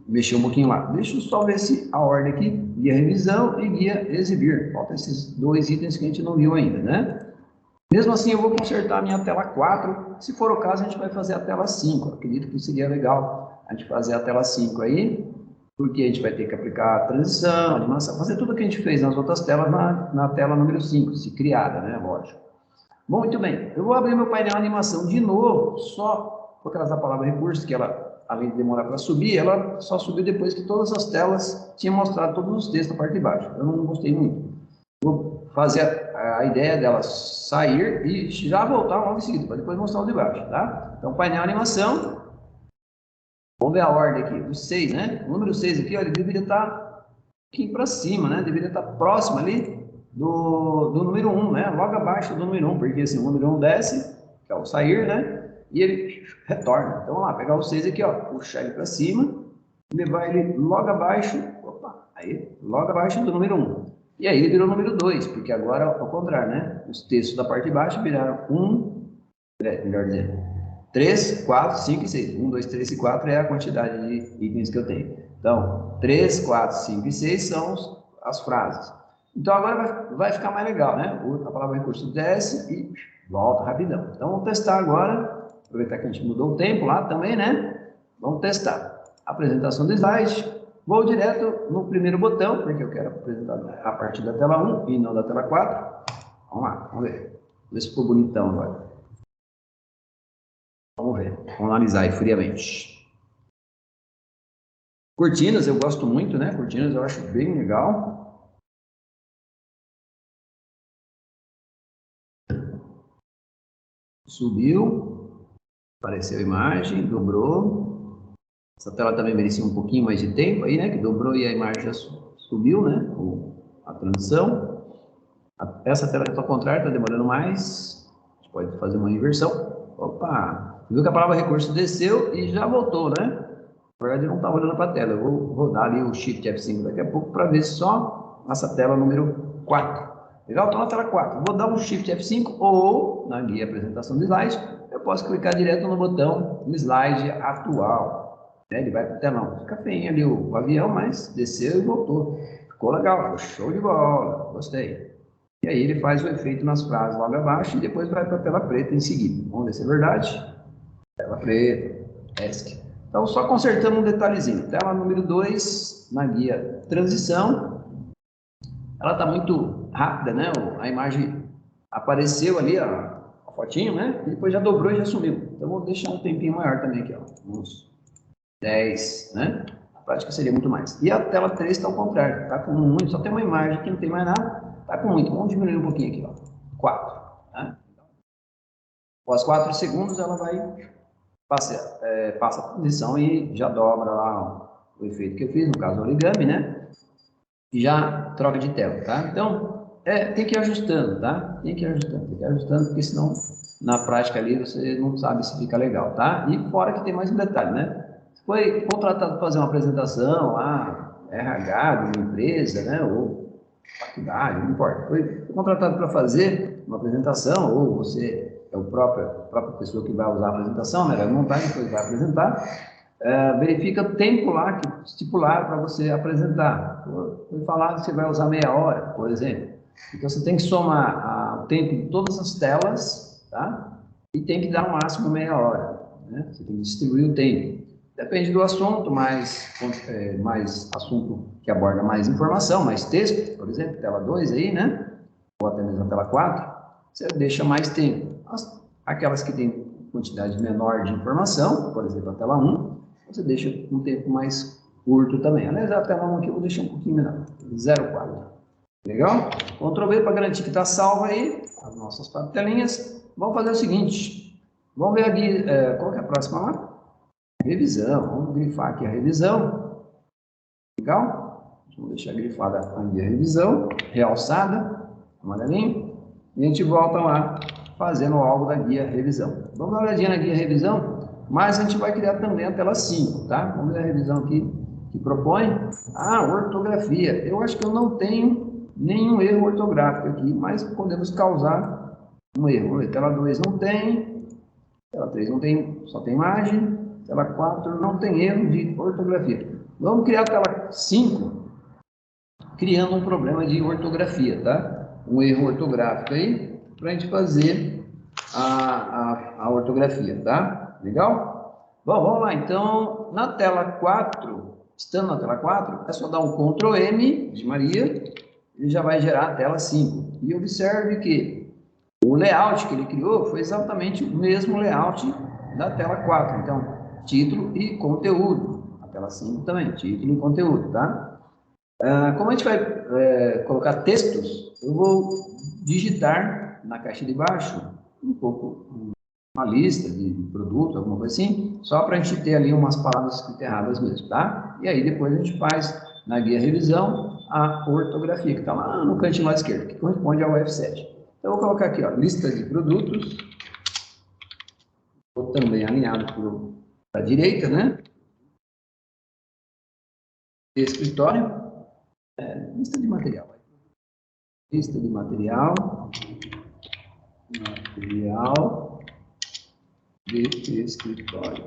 mexer um pouquinho lá. Deixa eu só ver se a ordem aqui, guia revisão e guia exibir. Faltam esses dois itens que a gente não viu ainda, né? Mesmo assim, eu vou consertar a minha tela 4. Se for o caso, a gente vai fazer a tela 5. Acredito que seria legal a gente fazer a tela 5 aí, porque a gente vai ter que aplicar a transição, animação, fazer tudo o que a gente fez nas outras telas na tela número 5, se criada, né? Lógico. Bom, muito bem. Eu vou abrir meu painel animação de novo, só por causa da palavra recurso, que ela, além de demorar para subir, ela só subiu depois que todas as telas tinham mostrado todos os textos na parte de baixo. Eu não gostei muito. Vou fazer a ideia dela sair e já voltar logo em seguida, para depois mostrar o de baixo, tá? Então, painel animação. Vamos ver a ordem aqui. O 6, né? O número 6 aqui, ó, ele deveria estar um pouquinho para cima, né? Deveria estar próximo ali do número 1, né? Logo abaixo do número 1, porque assim, o número 1 desce, que é o sair, né? E ele retorna. Então, vamos lá, pegar o 6 aqui, ó, puxar ele para cima, levar ele logo abaixo, logo abaixo do número 1. E aí ele virou o número 2, porque agora, ao contrário, né? Os textos da parte de baixo viraram 3, 4, 5 e 6. 1, 2, 3 e 4 é a quantidade de itens que eu tenho. Então, 3, 4, 5 e 6 são as frases. Então, agora vai ficar mais legal, né? A palavra recurso desce e volta rapidão. Então, vamos testar agora. Aproveitar que a gente mudou o tempo lá também, né? Vamos testar. Apresentação do slide. Vou direto no primeiro botão, porque eu quero apresentar a partir da tela 1 e não da tela 4. Vamos lá, vamos ver. Vamos ver se ficou bonitão agora. Vamos ver, vamos analisar aí friamente. Cortinas, eu gosto muito, né? Cortinas eu acho bem legal. Subiu, apareceu a imagem, dobrou. Essa tela também merecia um pouquinho mais de tempo aí, né? Que dobrou e a imagem já subiu, né? A transição. Essa tela que está ao contrário, está demorando mais. A gente pode fazer uma inversão. Opa! Viu que a palavra recurso desceu e já voltou, né? Na verdade, eu não estava olhando para a tela. Eu vou rodar ali o Shift F5 daqui a pouco para ver só essa tela número 4. Legal? Estou na tela 4. Vou dar um Shift F5 ou, na guia apresentação do slide, eu posso clicar direto no botão slide atual. Ele vai para o telão. Fica feinho ali o avião, mas desceu e voltou. Ficou legal, show de bola, gostei. E aí ele faz o efeito nas frases logo abaixo e depois vai para a tela preta em seguida. Vamos ver se é verdade. Tela preta, ESC. Então, só consertando um detalhezinho. Tela número 2, na guia transição. Ela está muito rápida, né? A imagem apareceu ali, a fotinho, né? E depois já dobrou e já sumiu. Então, vou deixar um tempinho maior também aqui, ó. Uns 10, né? Na prática seria muito mais. E a tela 3 está ao contrário. Está com muito, só tem uma imagem aqui, não tem mais nada. Está com muito. Vamos diminuir um pouquinho aqui, ó. 4. Né? Após 4 segundos, ela vai passa a transição e já dobra lá o efeito que eu fiz, no caso o origami, né? E já troca de tela, tá? Então, tem que ir ajustando, tá? Tem que ir ajustando, porque senão, na prática ali, você não sabe se fica legal, tá? E fora que tem mais um detalhe, né? Você foi contratado para fazer uma apresentação lá, RH de uma empresa, né? Ou faculdade, não importa. Foi contratado para fazer uma apresentação, ou você é a própria pessoa que vai usar a apresentação, né? Vai montar e depois vai apresentar. Verifica o tempo lá que estipular para você apresentar. Foi falado que você vai usar meia hora, por exemplo. Então você tem que somar o tempo de todas as telas, tá? E tem que dar no máximo meia hora, né? Você tem que distribuir o tempo. Depende do assunto, mais assunto que aborda mais informação, mais texto, por exemplo, tela 2 aí, né? Ou até mesmo a tela 4, você deixa mais tempo. Aquelas que têm quantidade menor de informação, por exemplo, a tela 1, você deixa um tempo mais curto também. Aliás, a tela 1 aqui eu vou deixar um pouquinho menor, 0,4. Legal? Ctrl V para garantir que está salvo aí, as nossas 4 telinhas. Vamos fazer o seguinte, vamos ver aqui, qual que é a próxima lá? Revisão, vamos grifar aqui a revisão. Legal? Vamos deixar grifada aqui a revisão, realçada, amarelinho, e a gente volta lá fazendo algo da guia revisão. Vamos dar uma olhadinha na guia revisão, mas a gente vai criar também a tela 5, tá? Vamos ver a revisão aqui que propõe? Ah, ortografia. Eu acho que eu não tenho nenhum erro ortográfico aqui, mas podemos causar um erro. Tela 2 não tem, tela 3 não tem, só tem imagem, tela 4 não tem erro de ortografia. Vamos criar a tela 5, criando um problema de ortografia, tá? Um erro ortográfico aí, para a gente fazer a ortografia, tá? Legal? Bom, vamos lá, então, na tela 4, estando na tela 4, é só dar um Ctrl M de Maria, ele já vai gerar a tela 5. E observe que o layout que ele criou foi exatamente o mesmo layout da tela 4. Então, título e conteúdo. A tela 5 também, título e conteúdo, tá? Como a gente vai colocar textos, eu vou digitar na caixa de baixo uma lista de produtos, alguma coisa assim, só para a gente ter ali umas palavras escritas erradas mesmo, tá? E aí depois a gente faz na guia revisão a ortografia, que está lá no cantinho lá esquerdo, que corresponde ao F7. Então eu vou colocar aqui, ó, lista de produtos, vou também alinhado para a direita, né? Escritório. Lista de material. Lista de material de escritório.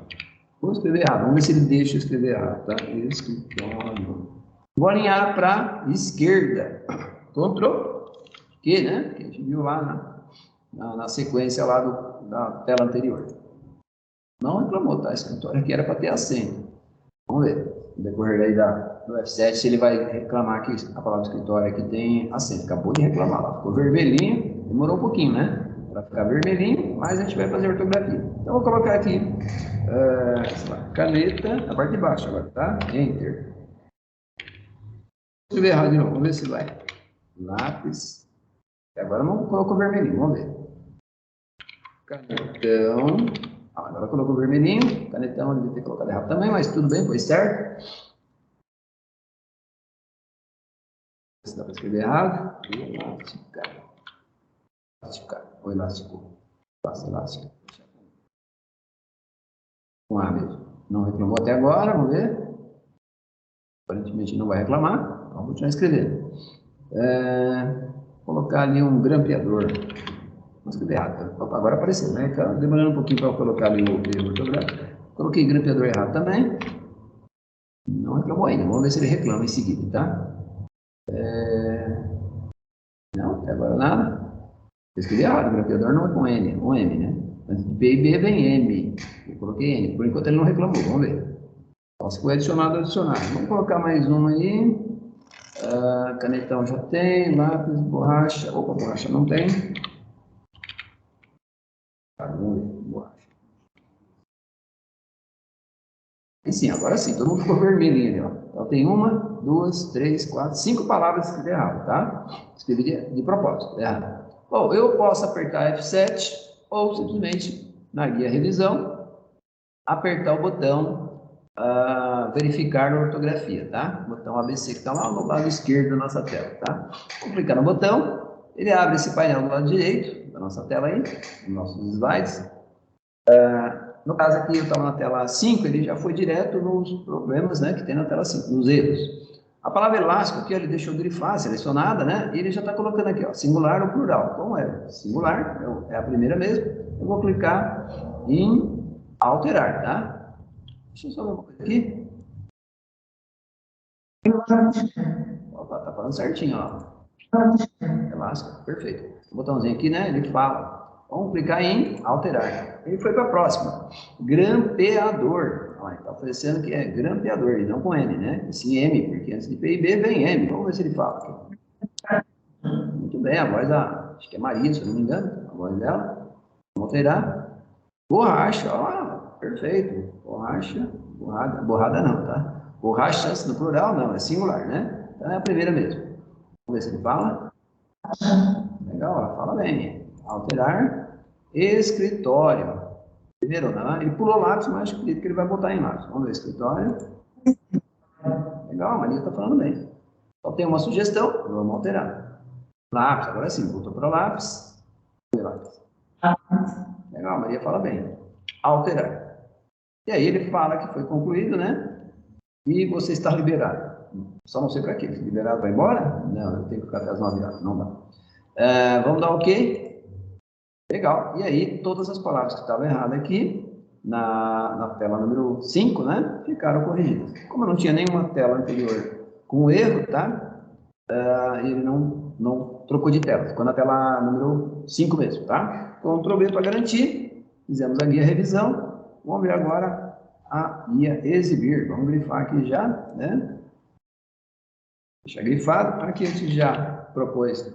Vou escrever errado, vamos ver se ele deixa eu escrever errado, tá? Escritório. Vou alinhar para a esquerda. Ctrl Q, né? Que a gente viu lá na sequência lá da tela anterior. Não reclamou, tá? Escritório aqui era para ter acento. Vamos ver. No decorrer aí do F7, se ele vai reclamar que a palavra escritório aqui tem acento. Acabou de reclamar lá. Ficou vermelhinho, demorou um pouquinho, né? Para ficar vermelhinho, mas a gente vai fazer ortografia. Então, vou colocar aqui caneta, a parte de baixo agora, tá? Enter. Vou escrever errado de novo, vamos ver se vai. Lápis. Agora não colocou vermelhinho, vamos ver. Canetão. Agora colocou vermelhinho. Canetão, devia ter colocado errado também, mas tudo bem, foi certo. Se dá para escrever errado. Elasticar. Ou elástico. Passa elástico. Com A mesmo. Não reclamou até agora, vamos ver. Aparentemente não vai reclamar. Vamos continuar escrevendo. Colocar ali um grampeador. Vamos escrever errado. Opa, agora apareceu, né? Tá demorando um pouquinho para colocar ali o erro ortográfico. Coloquei grampeador errado também. Não reclamou ainda. Vamos ver se ele reclama em seguida, tá? Não, até agora nada. Eu escrevi errado. Grampeador não é com N, é com M, né? Antes de P e B vem M. Eu coloquei N. Por enquanto ele não reclamou. Vamos ver. Então, se foi adicionado, adicionado. Vamos colocar mais um aí. Canetão já tem. Lápis, borracha. Opa, borracha não tem. Borracha. E sim, agora sim, todo mundo ficou vermelhinho ali, ó. Então tem 1, 2, 3, 4, 5 palavras escritas errado, tá? Escrevi de propósito, errado. Bom, eu posso apertar F7 ou simplesmente na guia revisão apertar o botão verificar a ortografia, tá? O botão ABC que está lá no lado esquerdo da nossa tela, tá? Vou clicar no botão, ele abre esse painel do lado direito da nossa tela aí, dos nossos slides. No caso aqui, eu estava na tela 5, ele já foi direto nos problemas, né, que tem na tela 5, nos erros. A palavra elástico aqui, ele deixou grifar, selecionada, né, e ele já está colocando aqui, ó, singular ou plural. Como é singular, é a primeira mesmo, eu vou clicar em alterar, tá? Deixa eu só ver uma coisa aqui. Opa, tá falando certinho, ó. Elástico, perfeito. O botãozinho aqui, né, ele fala. Vamos clicar em alterar. Ele foi para a próxima. Grampeador. Olha, está oferecendo que é grampeador, e não com N, né? Sim, M, porque antes de P e B vem M. Vamos ver se ele fala aqui. Muito bem, a voz da, acho que é Maria, se eu não me engano, a voz dela. Vamos alterar. Borracha, ó, perfeito. Borracha, borrada não, tá? Borrachas no plural não, é singular, né? Então é a primeira mesmo. Vamos ver se ele fala. Legal, ela fala bem. Alterar. Escritório. Primeiro, né? Ele pulou lápis, mas acredito que ele vai botar em lápis. Vamos ver, escritório. Legal, a Maria está falando bem. Só tem uma sugestão, vamos alterar. Lápis, agora sim, voltou para o lápis. Legal, a Maria fala bem. Alterar. E aí ele fala que foi concluído, né? e você está liberado. Só não sei para quê. Liberado vai embora? Não, eu tenho que ficar até as 9 horas. Não dá. Vamos dar OK? Legal. E aí, todas as palavras que estavam erradas aqui, na tela número 5, né, ficaram corrigidas. Como eu não tinha nenhuma tela anterior com erro, tá? Ele não trocou de tela. Ficou na tela número 5 mesmo, tá? Ctrl V para garantir. Fizemos a guia revisão. Vamos ver agora a guia exibir. Vamos grifar aqui já, né? Deixa grifado. Aqui a gente já propôs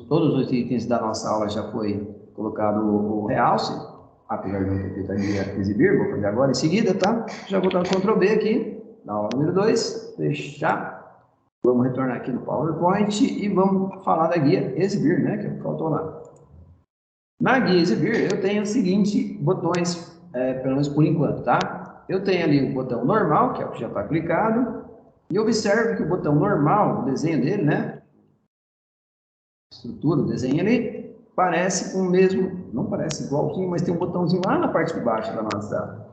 todos os itens da nossa aula, já foi colocado o realce, apesar de não ter feito a guia exibir, vou fazer agora em seguida, tá? Já vou dar um Ctrl B aqui, na aula número 2, fechar. Vamos retornar aqui no PowerPoint e vamos falar da guia exibir, né? Que faltou lá. Na guia exibir, eu tenho os seguintes botões, pelo menos por enquanto, tá? Eu tenho ali o botão normal, que é o que já está clicado, e observe que o botão normal, o desenho dele, né? Estrutura, o desenho ali, parece com o mesmo, não parece igualzinho, mas tem um botãozinho lá na parte de baixo da nossa,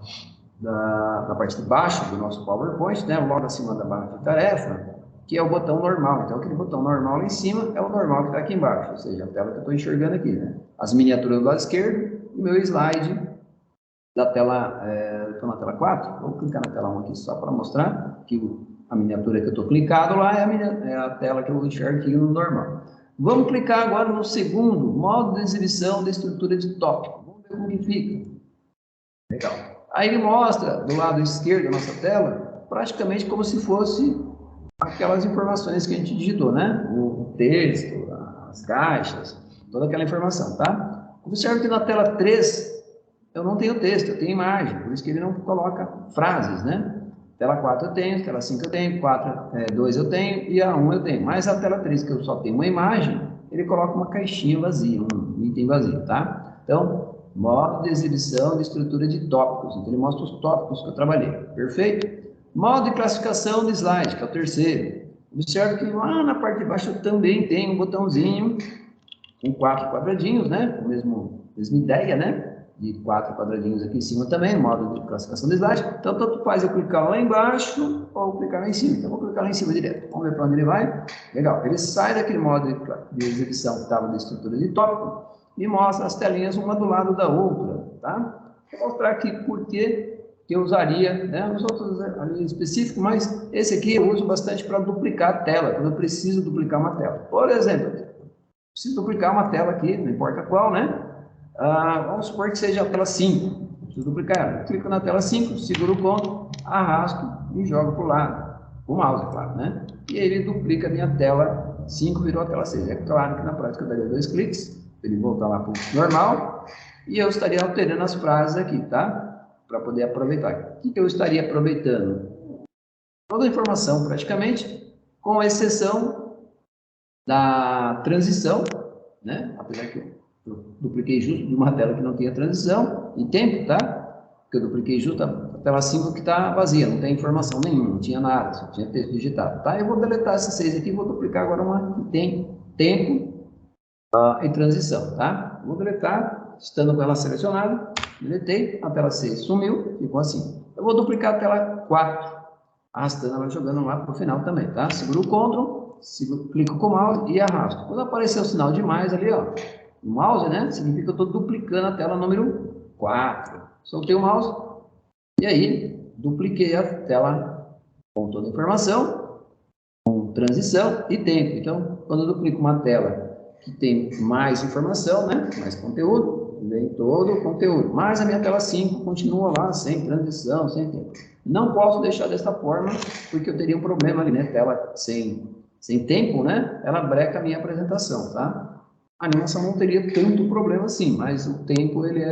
da parte de baixo do nosso PowerPoint, né? Logo acima da barra de tarefa, que é o botão normal. Então, aquele botão normal lá em cima é o normal que está aqui embaixo, ou seja, a tela que eu estou enxergando aqui, né? As miniaturas do lado esquerdo e o meu slide da tela, estou na tela 4, vou clicar na tela 1 aqui só para mostrar que a miniatura que eu estou clicado lá é a tela que eu enxergo aqui no normal. Vamos clicar agora no segundo, modo de exibição da estrutura de tópico. Vamos ver como que fica. Legal. Aí ele mostra do lado esquerdo da nossa tela, praticamente como se fosse aquelas informações que a gente digitou, né? O texto, as caixas, toda aquela informação, tá? Observe que na tela 3 eu não tenho texto, eu tenho imagem, por isso que ele não coloca frases, né? Tela 4 eu tenho, tela 5 eu tenho, 2 eu tenho e a 1 eu tenho. Mas a tela 3, que eu só tenho uma imagem, ele coloca uma caixinha vazia, um item vazio, tá? Então, modo de exibição de estrutura de tópicos. Então, ele mostra os tópicos que eu trabalhei. Perfeito? Modo de classificação de slide, que é o terceiro. Observe que lá na parte de baixo eu também tenho um botãozinho com 4 quadradinhos, né? Mesma ideia, né? De 4 quadradinhos aqui em cima também, modo de classificação de slide. Então, tanto faz eu clicar lá embaixo ou clicar lá em cima. Então, vou clicar lá em cima direto. Vamos ver para onde ele vai. Legal. Ele sai daquele modo de exibição que estava da estrutura de tópico e mostra as telinhas uma do lado da outra, tá? Vou mostrar aqui por que eu usaria, né? Os outros ali específicos, mas esse aqui eu uso bastante para duplicar a tela, quando eu preciso duplicar uma tela. Por exemplo, preciso duplicar uma tela aqui, não importa qual, né? Vamos supor que seja a tela 5. Preciso duplicar ela. Clico na tela 5, seguro o Ctrl, arrasto e jogo para o lado. Com o mouse, claro, né? E aí ele duplica a minha tela 5, virou a tela 6. É claro que na prática eu daria 2 cliques, ele voltar lá para o normal, e eu estaria alterando as frases aqui, tá? Para poder aproveitar. O que eu estaria aproveitando? Toda a informação, praticamente, com exceção da transição, né? Apesar que eu dupliquei justo de uma tela que não tinha transição em tempo, tá? Porque eu dupliquei justo a tela 5 que está vazia, não tem informação nenhuma, não tinha nada, só tinha texto digitado, tá? Eu vou deletar esses 6 aqui e vou duplicar agora uma que tem tempo e transição, tá? Vou deletar, estando com ela selecionada, deletei, a tela 6 sumiu, ficou assim. Eu vou duplicar a tela 4, arrastando ela, jogando lá para o final também, tá? Seguro o Ctrl, clico com o mouse e arrasto. Quando aparecer o sinal de mais ali, ó, o mouse, né, significa que eu estou duplicando a tela número 4. Soltei o mouse e aí dupliquei a tela com toda a informação, com transição e tempo. Então, quando eu duplico uma tela que tem mais informação, né, mais conteúdo, vem todo o conteúdo. Mas a minha tela 5 continua lá, sem transição, sem tempo. Não posso deixar desta forma, porque eu teria um problema ali, né, tela sem tempo, né, ela breca a minha apresentação, tá? A animação não teria tanto problema assim, mas o tempo ele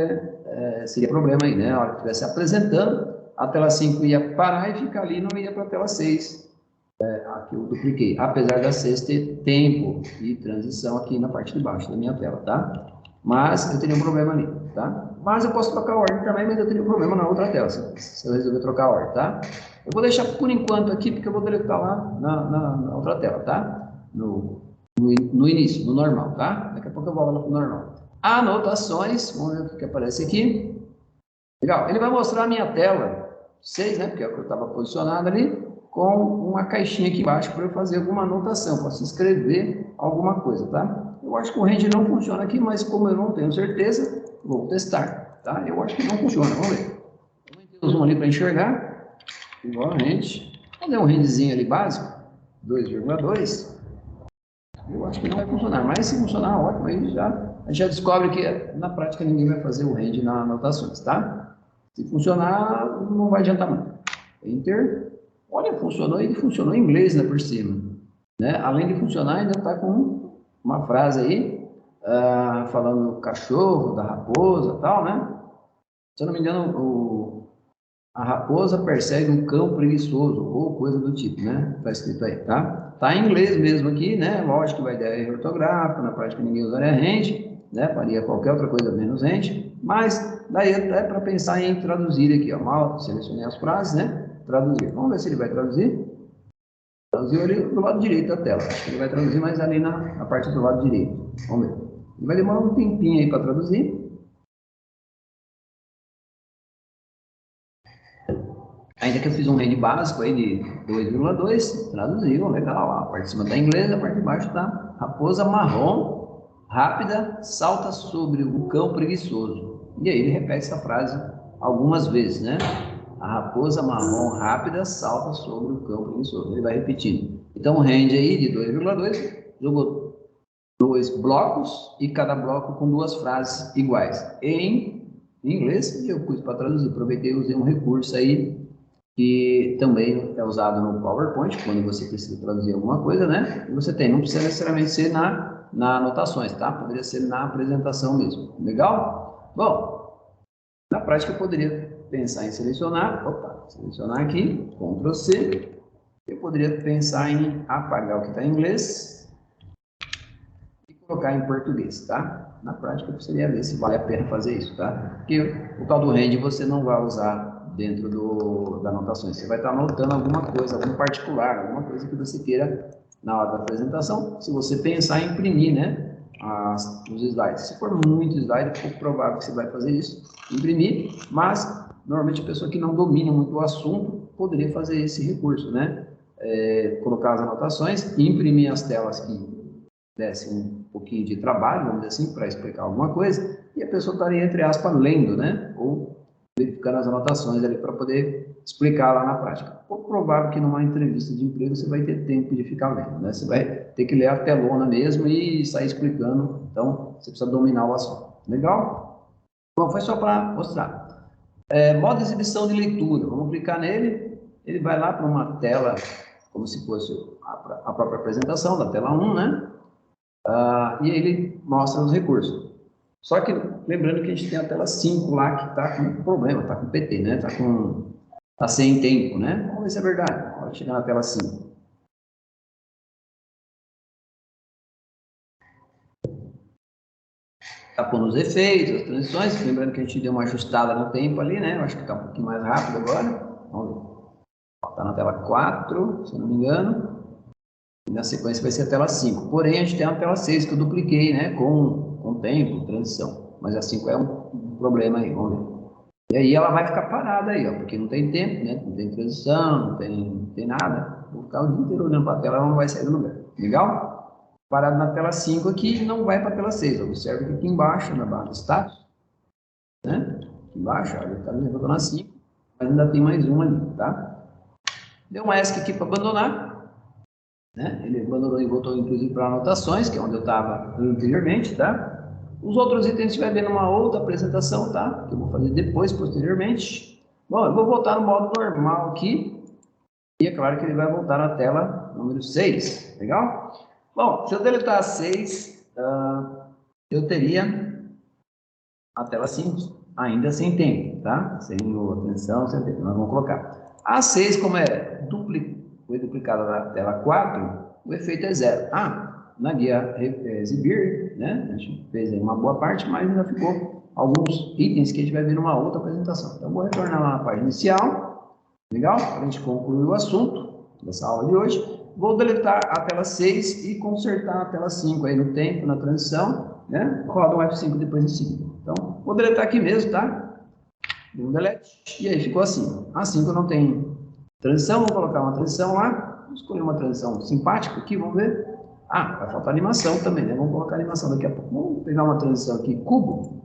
seria problema aí, né? Na hora que estivesse apresentando, a tela 5 ia parar e ficar ali, não ia para a tela 6, a que eu dupliquei. Apesar da 6 ter tempo e transição aqui na parte de baixo da minha tela, tá? Mas eu teria um problema ali, tá? Mas eu posso trocar a ordem também, mas eu teria um problema na outra tela, se eu resolver trocar a ordem, tá? Eu vou deixar por enquanto aqui, porque eu vou deletar lá na outra tela, tá? No início, no normal, tá? Daqui a pouco eu volto lá para o normal. Anotações, vamos ver o que aparece aqui. Legal, ele vai mostrar a minha tela 6, né? Porque é o que eu estava posicionado ali, com uma caixinha aqui embaixo para eu fazer alguma anotação, posso escrever alguma coisa, tá? Eu acho que o range não funciona aqui, mas como eu não tenho certeza, vou testar, tá? Eu acho que não funciona, vamos ver. Vou zoom ali para enxergar, igualmente. Vou dar um rangezinho ali básico, 2,2. Eu acho que não vai funcionar, mas se funcionar, ótimo, aí a gente já descobre que na prática ninguém vai fazer o range nas anotações, tá? Se funcionar, não vai adiantar muito. Enter. Olha, funcionou e funcionou em inglês, né, por cima. Né? Além de funcionar, ainda está com uma frase aí, falando do cachorro, da raposa e tal, né? Se eu não me engano, a raposa persegue um cão preguiçoso, ou coisa do tipo, né? Está escrito aí, tá? Tá em inglês mesmo aqui, né? Lógico que vai dar erro ortográfico, na prática ninguém usaria range, né? Faria qualquer outra coisa menos range, mas daí é para pensar em traduzir aqui, ó. Mal selecionei as frases, né? Traduzir. Vamos ver se ele vai traduzir. Traduziu ali do lado direito da tela. Acho que ele vai traduzir mais ali na parte do lado direito. Vamos ver. Ele vai demorar um tempinho aí para traduzir. Ainda que eu fiz um range básico aí de 2,2, traduziu, legal. A parte de cima está em inglês, a parte de baixo está raposa marrom, rápida, salta sobre o cão preguiçoso. E aí ele repete essa frase algumas vezes, né? A raposa marrom rápida salta sobre o cão preguiçoso. Ele vai repetindo. Então o range aí de 2,2, jogou 2 blocos e cada bloco com 2 frases iguais. Em inglês, eu pus para traduzir, aproveitei e usei um recurso aí que também é usado no PowerPoint, quando você precisa traduzir alguma coisa, né? E você tem, não precisa necessariamente ser na anotações, tá? Poderia ser na apresentação mesmo. Legal? Bom, na prática eu poderia pensar em selecionar aqui, Ctrl C. Eu poderia pensar em apagar o que está em inglês e colocar em português, tá? Na prática eu precisaria ver se vale a pena fazer isso, tá? Porque o tal do range você não vai usar dentro das anotações. Você vai estar anotando alguma coisa, algum particular, alguma coisa que você queira na hora da apresentação. Se você pensar em imprimir, né, os slides. Se for muito slide, é pouco provável que você vai fazer isso, imprimir, mas normalmente a pessoa que não domina muito o assunto poderia fazer esse recurso, né? Colocar as anotações, imprimir as telas que dessem um pouquinho de trabalho, vamos dizer assim, para explicar alguma coisa, e a pessoa estaria, entre aspas, lendo, né? Ou verificando as anotações ali para poder explicar lá na prática. Pouco provável que numa entrevista de emprego você vai ter tempo de ficar lendo, né? Você vai ter que ler a telona mesmo e sair explicando, então você precisa dominar o assunto. Legal? Bom, foi só para mostrar. Modo exibição de leitura, vamos clicar nele, ele vai lá para uma tela, como se fosse a própria apresentação da tela 1, né? E aí ele mostra os recursos. Só que, lembrando que a gente tem a tela 5 lá, que está com problema, está com PT, né? Está sem tempo, né? Vamos ver se é verdade. Pode chegar na tela 5. Está pondo os efeitos, as transições. Lembrando que a gente deu uma ajustada no tempo ali, né? Eu acho que está um pouquinho mais rápido agora. Vamos ver. Está na tela 4, se eu não me engano. E na sequência vai ser a tela 5. Porém, a gente tem a tela 6 que eu dupliquei, né? Com tempo, transição. Mas a 5 é um problema aí, vamos ver. E aí ela vai ficar parada aí, ó, porque não tem tempo, né? Não tem transição, não tem nada. Vou ficar o dia inteiro olhando para a tela, ela não vai sair do lugar. Legal? Parado na tela 5 aqui, não vai para a tela 6. Observe que aqui embaixo, na barra de status, né? Aqui embaixo, ó, ele está me levando na 5, mas ainda tem mais uma ali, tá? Deu um ESC aqui para abandonar, né? Ele abandonou e voltou, inclusive, para anotações, que é onde eu estava anteriormente, tá? Os outros itens a gente vai ver numa outra apresentação, tá? Que eu vou fazer depois, posteriormente. Bom, eu vou voltar no modo normal aqui. E é claro que ele vai voltar na tela número 6. Legal? Bom, se eu deletar a 6, eu teria a tela 5 ainda sem tempo, tá? Sem atenção, sem tempo. Nós vamos colocar. A 6, como foi duplicada na tela 4, o efeito é 0. Na guia exibir, né? A gente fez aí uma boa parte, mas ainda ficou alguns itens que a gente vai ver numa outra apresentação. Então, vou retornar lá na página inicial, legal? Para a gente concluir o assunto dessa aula de hoje. Vou deletar a tela 6 e consertar a tela 5 aí no tempo, na transição, né? Roda um F5 depois em seguida. Então, vou deletar aqui mesmo, tá? dei um delete, e aí ficou assim. Assim que eu não tenho transição, vou colocar uma transição lá, vou escolher uma transição simpática aqui, vamos ver. Ah, vai faltar animação também, né? Vamos colocar animação daqui a pouco. Vamos pegar uma transição aqui, cubo,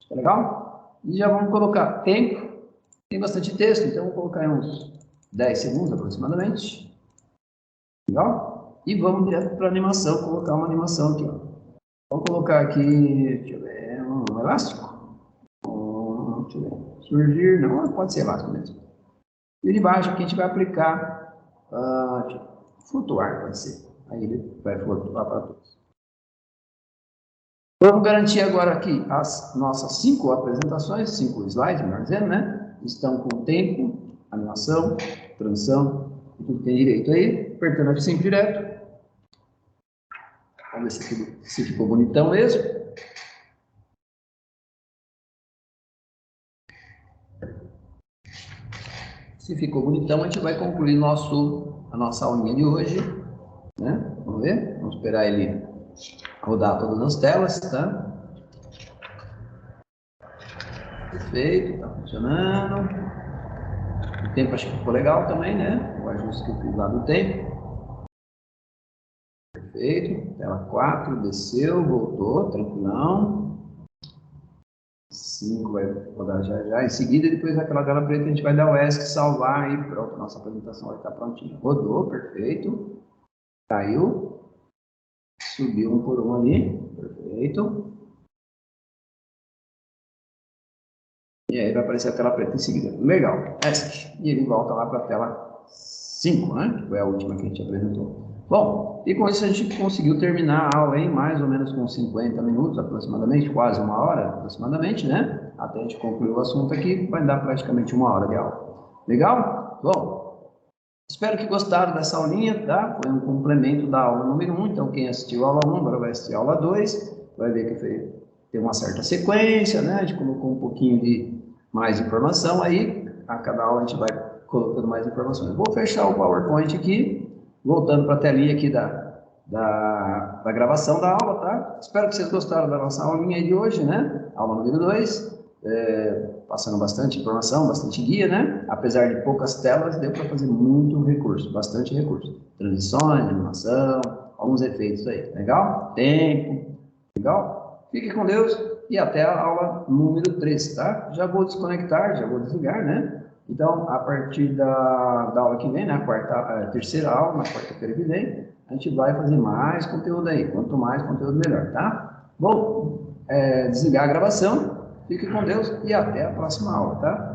tá legal? E já vamos colocar tempo, tem bastante texto, então vou colocar uns 10 segundos aproximadamente. Legal? E vamos direto para a animação, colocar uma animação aqui, ó. Vamos colocar aqui, deixa eu ver, um elástico. Deixa eu ver, surgir, não, pode ser elástico mesmo. E de baixo aqui a gente vai aplicar flutuar, pode ser. Aí ele vai flutuar para todos. Vamos garantir agora aqui as nossas 5 apresentações, 5 slides, melhor dizendo, né? Estão com tempo, animação, transição, tudo tem direito aí. Apertando F5 direto. Vamos ver se ficou bonitão mesmo. Se ficou bonitão, a gente vai concluir a nossa aulinha de hoje, né? Vamos ver? Vamos esperar ele rodar todas as telas, tá? Perfeito, tá funcionando. O tempo acho que ficou legal também, né? O ajuste que eu fiz lá do tempo. Perfeito. Tela 4, desceu, voltou, tranquilão. 5 vai rodar já já. Em seguida, depois daquela tela preta, a gente vai dar o ESC, salvar e pronto. Nossa apresentação vai estar prontinha. Rodou, perfeito. Caiu. Subiu um por um ali. Perfeito. E aí vai aparecer a tela preta em seguida. Legal. ESC. E ele volta lá para a tela 5, né? Que foi a última que a gente apresentou. Bom, e com isso a gente conseguiu terminar a aula em mais ou menos com 50 minutos aproximadamente, quase uma hora aproximadamente, né? Até a gente concluir o assunto aqui, vai dar praticamente uma hora de aula. Legal? Bom, espero que gostaram dessa aulinha, tá? Foi um complemento da aula número 1, então quem assistiu a aula 1 agora vai assistir a aula 2, vai ver que tem uma certa sequência, né? A gente colocou um pouquinho de mais informação aí, a cada aula a gente vai colocando mais informações. Vou fechar o PowerPoint aqui, voltando para a telinha aqui da gravação da aula, tá? Espero que vocês gostaram da nossa aulinha de hoje, né? Aula número 2, passando bastante informação, bastante guia, né? Apesar de poucas telas, deu para fazer muito recurso, bastante recurso. Transições, animação, alguns efeitos aí. Legal? Tempo. Legal? Fique com Deus e até a aula número 3, tá? Já vou desconectar, já vou desligar, né? Então, a partir da aula que vem, né, a terceira aula, na quarta-feira que vem, a gente vai fazer mais conteúdo aí. Quanto mais conteúdo, melhor, tá? Bom, desligar a gravação. Fique com Deus e até a próxima aula, tá?